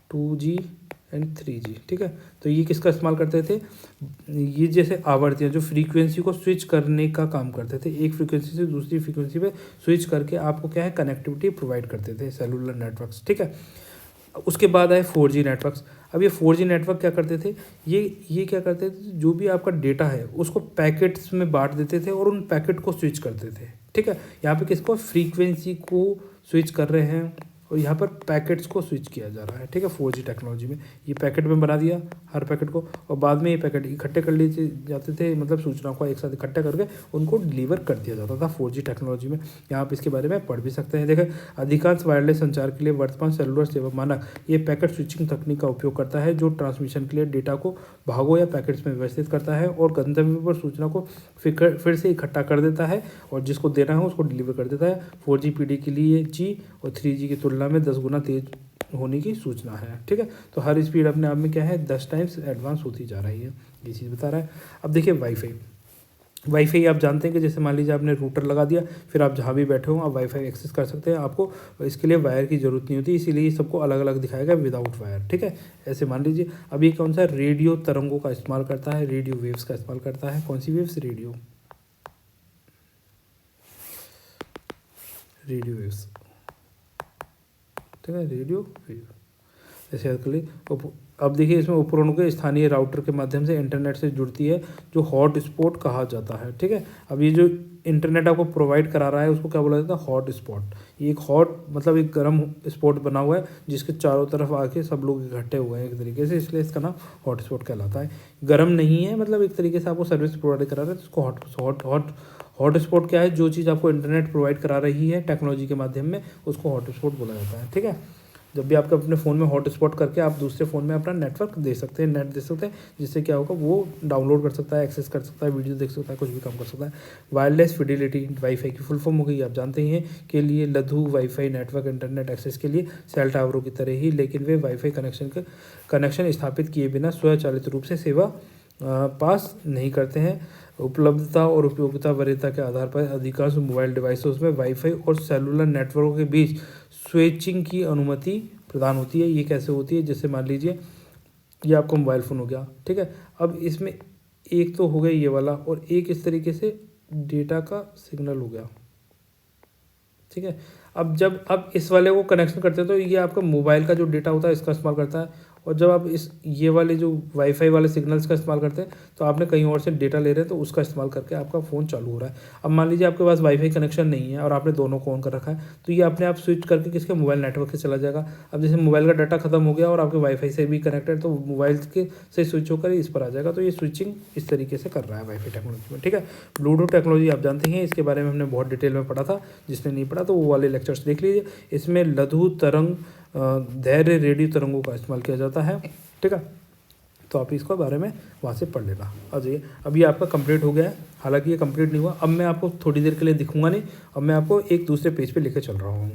S1: 2G एंड 3G, ठीक है। तो ये किसका इस्तेमाल करते थे, ये जैसे आवर्तियाँ जो फ्रीक्वेंसी को स्विच करने का काम करते थे, एक फ्रीक्वेंसी से दूसरी फ्रीक्वेंसी पे स्विच करके आपको क्या है कनेक्टिविटी प्रोवाइड करते थे सेलुलर नेटवर्क्स, ठीक है। उसके बाद आए 4G नेटवर्क्स। अब ये 4G नेटवर्क क्या करते थे, ये क्या करते थे, जो भी आपका डेटा है उसको पैकेट्स में बांट देते थे और उन पैकेट को स्विच करते थे, ठीक है। यहाँ पे किसको, फ्रीक्वेंसी को स्विच कर रहे हैं और यहाँ पर पैकेट्स को स्विच किया जा रहा है, ठीक है। 4G टेक्नोलॉजी में ये पैकेट में बना दिया हर पैकेट को, और बाद में ये पैकेट इकट्ठे कर लिए जाते थे, मतलब सूचनाओं को एक साथ इकट्ठा करके उनको डिलीवर कर दिया जाता था 4G टेक्नोलॉजी में। यहाँ आप इसके बारे में पढ़ भी सकते हैं। देखें, अधिकांश वायरलेस संचार के लिए वर्तमान सेलुलर सेवा मानक ये पैकेट स्विचिंग तकनीक का उपयोग करता है, जो ट्रांसमिशन के लिए डेटा को भागों या पैकेट्स में व्यवस्थित करता है और गंतव्य पर सूचना को फिर से इकट्ठा कर देता है और जिसको देना है उसको डिलीवर कर देता है। 4G पीढ़ी के लिए G और 3G की तुलना में 10 गुना तेज होने की सूचना है, ठीक है। तो हर स्पीड अपने आप में क्या है, 10 टाइम्स एडवांस होती जा रही है, ये चीज़ बता रहा है। अब देखिए वाईफाई आप जानते हैं कि जैसे मान लीजिए आपने रूटर लगा दिया, फिर आप जहाँ भी बैठे हो आप वाईफाई एक्सेस कर सकते हैं। आपको इसके लिए वायर की ज़रूरत नहीं होती, इसीलिए ये सबको अलग अलग दिखाएगा विदाउट वायर, ठीक है। ऐसे मान लीजिए अब ये कौन सा रेडियो तरंगों का इस्तेमाल करता है, रेडियो वेव्स का इस्तेमाल करता है। कौन सी वेव्स? रेडियो वेव्स, ठीक है, रेडियो वेव। जैसे याद कर लीजिए। अब देखिए इसमें उपकरणों के स्थानीय राउटर के माध्यम से इंटरनेट से जुड़ती है, जो हॉट स्पॉट कहा जाता है, ठीक है। अब ये जो इंटरनेट आपको प्रोवाइड करा रहा है उसको क्या बोला जाता है? Hot spot. ये एक हॉट मतलब एक गर्म स्पॉट बना हुआ है जिसके चारों तरफ आके सब लोग इकट्ठे हुए हैं एक तरीके से, इसलिए इसका नाम हॉट स्पॉट कहलाता है। गर्म नहीं है, मतलब एक तरीके से आपको सर्विस प्रोवाइड करा रहा है, तो उसको हॉट स्पॉट क्या है? जो चीज़ आपको इंटरनेट प्रोवाइड करा रही है टेक्नोलॉजी के माध्यम में, उसको हॉट स्पॉट बोला जाता है, ठीक है। जब भी आपके अपने फ़ोन में हॉट स्पॉट करके आप दूसरे फ़ोन में अपना नेटवर्क दे सकते हैं, नेट दे सकते हैं, जिससे क्या होगा, वो डाउनलोड कर सकता है, एक्सेस कर सकता है, वीडियो देख सकता है, कुछ भी काम कर सकता है। वायरलेस फिडिलिटी वाईफाई की फुल फॉर्म हो गई, आप जानते ही हैं, के लिए लघु वाईफाई नेटवर्क इंटरनेट एक्सेस के लिए सेल टावरों की तरह ही, लेकिन वे वाईफाई कनेक्शन स्थापित किए बिना स्वचालित रूप से सेवा पास नहीं करते हैं। उपलब्धता और उपयोगिता वरीयता के आधार पर अधिकांश मोबाइल डिवाइसों में वाईफाई और सेलुलर नेटवर्कों के बीच स्विचिंग की अनुमति प्रदान होती है। ये कैसे होती है? जैसे मान लीजिए ये आपका मोबाइल फ़ोन हो गया, ठीक है। अब इसमें एक तो हो गया ये वाला और एक इस तरीके से डेटा का सिग्नल हो गया, ठीक है। अब जब आप इस वाले को कनेक्शन करते हैं तो ये आपका मोबाइल का जो डेटा होता है इसका इस्तेमाल करता है, और जब आप ये वाले जो वाईफाई वाले सिग्नल्स का इस्तेमाल करते हैं तो आपने कहीं और से डेटा ले रहे हैं, तो उसका इस्तेमाल करके आपका फ़ोन चालू हो रहा है। अब मान लीजिए आपके पास वाईफाई कनेक्शन नहीं है और आपने दोनों को ऑन कर रखा है, तो ये अपने आप स्विच करके किसके? मोबाइल नेटवर्क से चला जाएगा। अब जैसे मोबाइल का डाटा खत्म हो गया और आपके वाईफाई से भी कनेक्टेड, तो मोबाइल के से स्विच होकर इस पर आ जाएगा। तो ये स्विचिंग इस तरीके से कर रहा है वाईफाई टेक्नोलॉजी में, ठीक है। ब्लूटूथ टेक्नोलॉजी आप जानते हैं, इसके बारे में हमने बहुत डिटेल में पढ़ा था, जिसने नहीं पढ़ा तो वो वाले लेक्चर्स देख लीजिए। इसमें लघु तरंग धैर्य रेडियो तरंगों का इस्तेमाल किया जाता है, ठीक है। तो आप इसके बारे में वहाँ से पढ़ लेना। आ जाइए, अब ये आपका कंप्लीट हो गया है, हालांकि ये कंप्लीट नहीं हुआ। अब मैं आपको थोड़ी देर के लिए दिखूंगा नहीं, अब मैं आपको एक दूसरे पेज पे लेके चल रहा हूँ।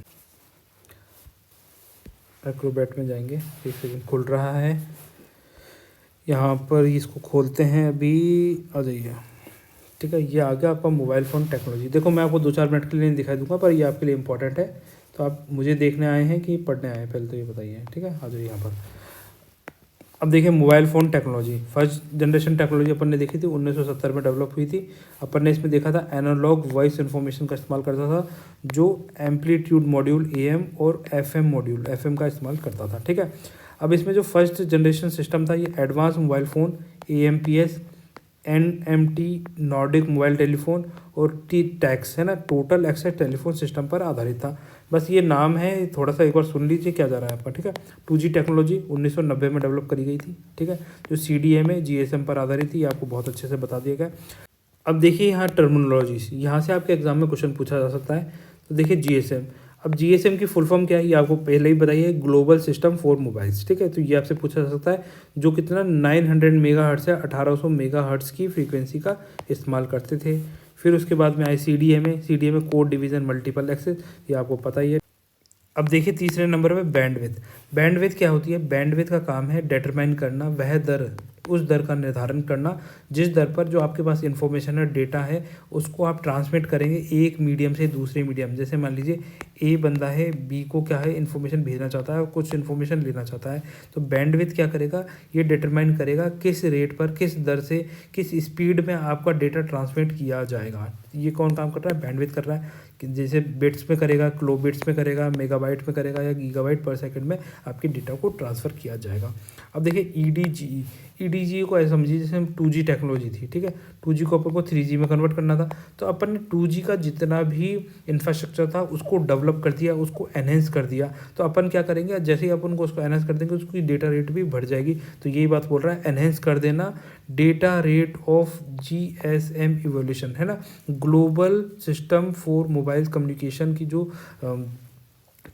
S1: एक्रोबैट में जाएंगे, एक सेकंड, खुल रहा है यहाँ पर, इसको खोलते हैं अभी। आ जाइए, ठीक है। ये आ गया आपका मोबाइल फ़ोन टेक्नोलॉजी। देखो मैं आपको 2-4 मिनट के लिए नहीं दिखाई दूंगा, पर ये आपके लिए इंपॉर्टेंट है, तो आप मुझे देखने आए हैं कि पढ़ने आए हैं, पहले तो ये बताइए, ठीक है। आ जाइए यहाँ पर। अब देखिए mobile phone technology, first generation technology अपन ने देखी थी 1970 में डेवलप हुई थी। अपन ने इसमें देखा था एनालॉग वॉइस इन्फॉर्मेशन का इस्तेमाल करता था, जो एम्पलीट्यूड मॉड्यूल AM और FM मॉड्यूल FM का इस्तेमाल करता था, ठीक है। अब इसमें जो फर्स्ट जनरेशन सिस्टम था, ये advance mobile phone AMPS NMT Nordic mobile telephone और TTEX है ना, टोटल एक्सेस टेलीफोन सिस्टम पर आधारित था। बस ये नाम है, थोड़ा सा एक बार सुन लीजिए क्या जा रहा है आपका, ठीक है। 2G टेक्नोलॉजी 1990 में डेवलप करी गई थी, ठीक है। जो CDMA GSM पर आधारित थी, ये आपको बहुत अच्छे से बता दिया गया। अब देखिए यहाँ टर्मिनोलॉजीज, यहाँ से आपके एग्जाम में क्वेश्चन पूछा जा सकता है। तो देखिए GSM, अब GSM की फुल फॉर्म क्या है, ये आपको पहले ही बताइए, ग्लोबल सिस्टम फॉर मोबाइल्स, ठीक है। तो ये आपसे पूछा जा सकता है, जो कितना 900 मेगाहर्ट्ज़ से 1800 मेगाहर्ट्ज़ की फ्रीक्वेंसी का इस्तेमाल करते थे। फिर उसके बाद में आए CDMA code division multiple access, ये आपको पता ही है। अब देखिए तीसरे नंबर पे बैंडविड्थ क्या होती है? बैंडविड्थ का काम है डिटरमाइन करना वह दर, उस दर का निर्धारण करना जिस दर पर जो आपके पास इन्फॉर्मेशन है, डेटा है, उसको आप ट्रांसमिट करेंगे एक मीडियम से दूसरे मीडियम। जैसे मान लीजिए A बंदा है, B को क्या है, इन्फॉर्मेशन भेजना चाहता है और कुछ इन्फॉर्मेशन लेना चाहता है, तो बैंडविड्थ क्या करेगा, ये डिटरमाइन करेगा किस रेट पर, किस दर से, किस स्पीड में आपका डेटा ट्रांसमिट किया जाएगा। ये कौन काम कर रहा है? बैंडविड्थ कर रहा है, कि जैसे बिट्स में करेगा, किलो बिट्स में करेगा, मेगाबाइट में करेगा या गीगाबाइट पर सेकंड में आपके डेटा को ट्रांसफ़र किया जाएगा। अब देखिए EDGE को ऐसे समझिए जैसे 2G टेक्नोलॉजी थी, ठीक है। 2G को अपन को 3G में कन्वर्ट करना था, तो अपन ने 2G का जितना भी इंफ्रास्ट्रक्चर था उसको डेवलप डेवलप कर दिया, उसको एनहेंस कर दिया, तो अपन क्या करेंगे, जैसे ही अपन को उसको एनहेंस कर देंगे उसकी डेटा रेट भी बढ़ जाएगी। तो यही बात बोल रहा है, एनहेंस कर देना data rate of GSM evolution, है ना, global system for mobile communication की जो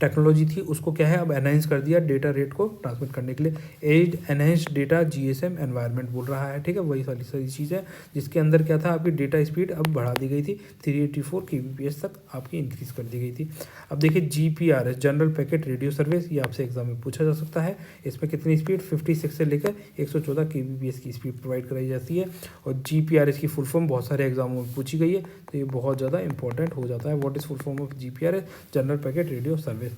S1: टेक्नोलॉजी थी उसको क्या है अब एनहांस कर दिया डेटा रेट को ट्रांसमिट करने के लिए। EDGE enhanced data GSM environment बोल रहा है, ठीक है, वही सारी सारी चीज़ है जिसके अंदर क्या था, आपकी डेटा स्पीड अब बढ़ा दी गई थी, 384 kbps तक आपकी इंक्रीज कर दी गई थी। अब देखिए GPRS general packet radio service, ये आपसे एग्जाम में पूछा जा सकता है। इसमें कितनी स्पीड 56 से लेकर 114 kbps की स्पीड प्रोवाइड कराई जाती है। और GPRS की फुल फॉर्म बहुत सारे एग्जामों में पूछी गई है, तो ये बहुत ज़्यादा इंपॉर्टेंट हो जाता है। What is full form of GPRS, general packet radio service.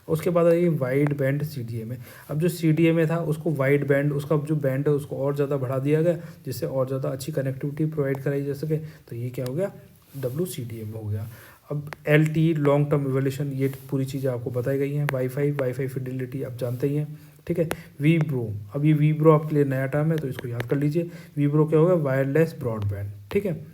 S1: उसके बाद आइए वाइड बैंड CDMA। अब जो CDMA था उसको वाइड बैंड, उसका जो बैंड है उसको और ज़्यादा बढ़ा दिया गया जिससे और ज़्यादा अच्छी कनेक्टिविटी प्रोवाइड कराई जा सके, तो ये क्या हो गया, WCDMA हो गया। अब LTE लॉन्ग टर्म इवोल्यूशन, ये पूरी चीज़ें आपको बताई गई हैं। वाईफाई फिडिलिटी आप जानते ही हैं, ठीक है। वीब्रो, अब ये वीब्रो आपके लिए नया टर्म है तो इसको याद कर लीजिए। वीब्रो क्या होगा, वायरलेस ब्रॉडबैंड, ठीक है।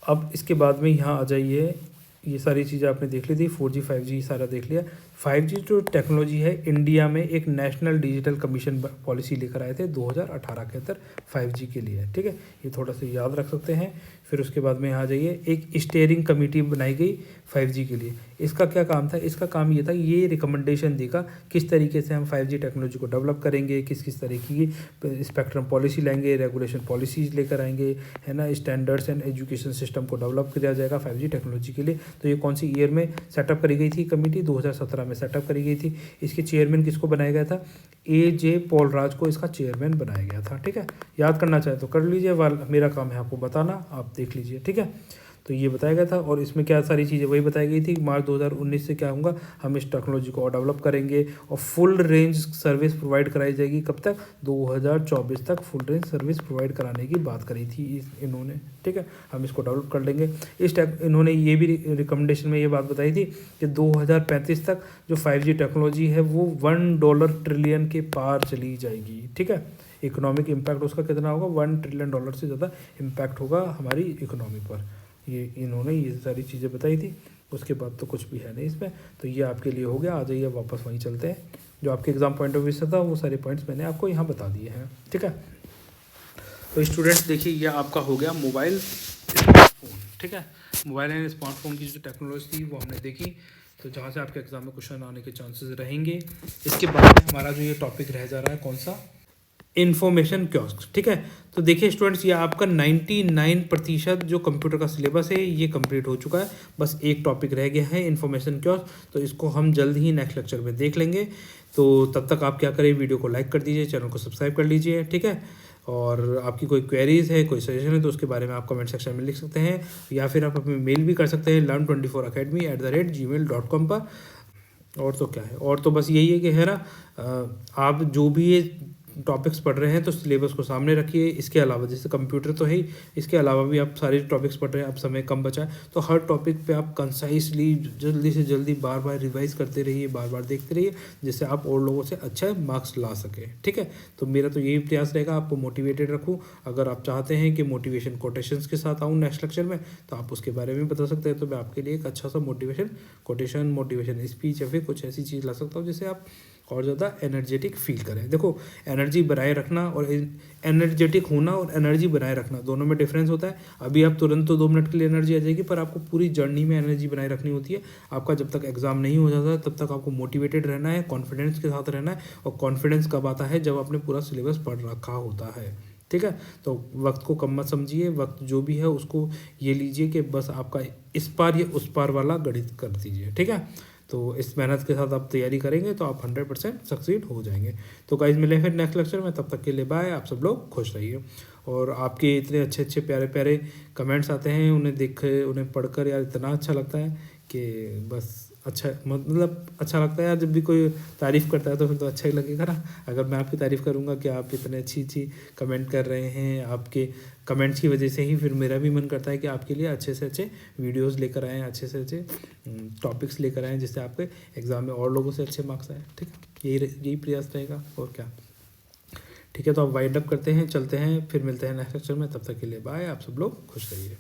S1: अब इसके बाद में यहाँ आ जाइए, ये सारी चीज़ें आपने देख ली थी, 4G 5G सारा देख लिया। 5G जो टेक्नोलॉजी है, इंडिया में एक नेशनल डिजिटल कमीशन पॉलिसी लेकर आए थे 2018 के अंदर 5G के लिए, ठीक है, ये थोड़ा सा याद रख सकते हैं। फिर उसके बाद में यहाँ जाइए, एक स्टीयरिंग कमेटी बनाई गई 5G के लिए। इसका क्या काम था, इसका काम ये था, ये रिकमेंडेशन देगा किस तरीके से हम 5G टेक्नोलॉजी को डेवलप करेंगे, किस किस तरह की स्पेक्ट्रम पॉलिसी लाएंगे, रेगुलेशन पॉलिसीज़ लेकर आएंगे, है ना, स्टैंडर्ड्स एंड एजुकेशन सिस्टम को डेवलप किया जाएगा 5G टेक्नोलॉजी के लिए। तो ये कौन सी ईयर में सेटअप करी गई थी कमेटी, 2017 में सेटअप करी गई थी। इसके चेयरमैन किसको बनाया गया था, AJ पॉलराज को इसका चेयरमैन बनाया गया था, ठीक है। याद करना चाहे तो कर लीजिए, मेरा काम है आपको बताना, आप देख लीजिए, ठीक है। तो ये बताया गया था और इसमें क्या सारी चीज़ें वही बताई गई थी। मार्च 2019 से क्या होगा, हम इस टेक्नोलॉजी को और डेवलप करेंगे और फुल रेंज सर्विस प्रोवाइड कराई जाएगी। कब तक, 2024 तक फुल रेंज सर्विस प्रोवाइड कराने की बात करी थी इन्होंने, ठीक है। हम इसको डेवलप कर लेंगे। इन्होंने ये भी रिकमेंडेशन में ये बात बताई थी कि 2035 तक जो 5G टेक्नोलॉजी है वो $1 ट्रिलियन के पार चली जाएगी, ठीक है। इकोनॉमिक इम्पैक्ट उसका कितना होगा, $1 ट्रिलियन से ज़्यादा इम्पैक्ट होगा हमारी इकोनॉमी पर। ये इन्होंने ये सारी चीज़ें बताई थी। उसके बाद तो कुछ भी है नहीं इसमें, तो ये आपके लिए हो गया। आ जाइए वापस वहीं चलते हैं, जो आपके एग्जाम पॉइंट ऑफ व्यू से था वो सारे पॉइंट्स मैंने आपको यहाँ बता दिए हैं, ठीक है। तो स्टूडेंट्स देखिए, ये आपका हो गया मोबाइल स्मार्टफोन, ठीक है। मोबाइल एंड स्मार्टफोन की जो टेक्नोलॉजी थी वो हमने देखी, तो जहाँ से आपके एग्जाम में क्वेश्चन आने के चांसेस रहेंगे। इसके बाद में हमारा जो ये टॉपिक रह जा रहा है कौन सा, इन्फॉर्मेशन कियोस्क, ठीक है। तो देखिए स्टूडेंट्स, ये आपका 99% जो कंप्यूटर का सिलेबस है ये कंप्लीट हो चुका है। बस एक टॉपिक रह गया है, इन्फॉर्मेशन कियोस्क, तो इसको हम जल्द ही नेक्स्ट लेक्चर में देख लेंगे। तो तब तक आप क्या करें, वीडियो को लाइक कर दीजिए, चैनल को सब्सक्राइब कर लीजिए, ठीक है। और आपकी कोई क्वेरीज़ है, कोई सजेशन है तो उसके बारे में आप कमेंट सेक्शन में लिख सकते हैं, या फिर आप अपनी मेल भी कर सकते हैं learn24academy@gmail.com पर। और तो क्या है, और तो बस यही है कि है ना, आप जो भी ये टॉपिक्स पढ़ रहे हैं तो सिलेबस को सामने रखिए। इसके अलावा जैसे कंप्यूटर तो है ही, इसके अलावा भी आप सारे टॉपिक्स पढ़ रहे हैं, आप समय कम बचा है तो हर टॉपिक पे आप कंसाइसली जल्दी से जल्दी बार बार रिवाइज करते रहिए, बार बार देखते रहिए, जिससे आप और लोगों से अच्छा मार्क्स ला सकें, ठीक है। तो मेरा तो यही प्रयास रहेगा, आपको मोटिवेटेड रखूँ। अगर आप चाहते हैं कि मोटिवेशन कोटेशंस के साथ आऊँ नेक्स्ट लेक्चर में, तो आप उसके बारे में बता सकते हैं। तो मैं आपके लिए एक अच्छा सा मोटिवेशन कोटेशन, मोटिवेशन स्पीच या फिर कुछ ऐसी चीज़ ला सकता हूँ जिससे आप और ज़्यादा एनर्जेटिक फील करें। देखो, एनर्जी बनाए रखना और एनर्जेटिक होना और एनर्जी बनाए रखना दोनों में डिफरेंस होता है। अभी आप तुरंत तो 2 मिनट के लिए एनर्जी आ जाएगी, पर आपको पूरी जर्नी में एनर्जी बनाए रखनी होती है। आपका जब तक एग्जाम नहीं हो जाता तब तक आपको मोटिवेटेड रहना है, कॉन्फिडेंस के साथ रहना है। और कॉन्फिडेंस कब आता है, जब आपने पूरा सिलेबस पढ़ रखा होता है, ठीक है। तो वक्त को कम मत समझिए, वक्त जो भी है उसको ये लीजिए कि बस आपका इस पार या उस पार वाला गणित कर दीजिए, ठीक है। तो इस मेहनत के साथ आप तैयारी करेंगे तो आप 100% सक्सीड हो जाएंगे। तो गाइज मिले फिर नेक्स्ट लेक्चर में, तब तक के लिए बाय। आप सब लोग खुश रहिए। और आपके इतने अच्छे अच्छे प्यारे प्यारे कमेंट्स आते हैं, उन्हें उन्हें पढ़कर यार इतना अच्छा लगता है कि बस अच्छा, मतलब अच्छा लगता है यार। जब भी कोई तारीफ़ करता है तो फिर तो अच्छा ही लगेगा ना। अगर मैं आपकी तारीफ़ करूँगा कि आप इतने अच्छी अच्छी कमेंट कर रहे हैं, आपके कमेंट्स की वजह से ही फिर मेरा भी मन करता है कि आपके लिए अच्छे से अच्छे वीडियोस लेकर आएँ, अच्छे से अच्छे टॉपिक्स लेकर आएँ, जिससे आपके एग्ज़ाम में और लोगों से अच्छे मार्क्स आए, ठीक है। यही प्रयास रहेगा और क्या, ठीक है। तो आप वाइंड अप करते हैं, चलते हैं, फिर मिलते हैं नेक्स्ट लेक्चर में। तब तक के लिए बाय। आप सब लोग खुश रहिए।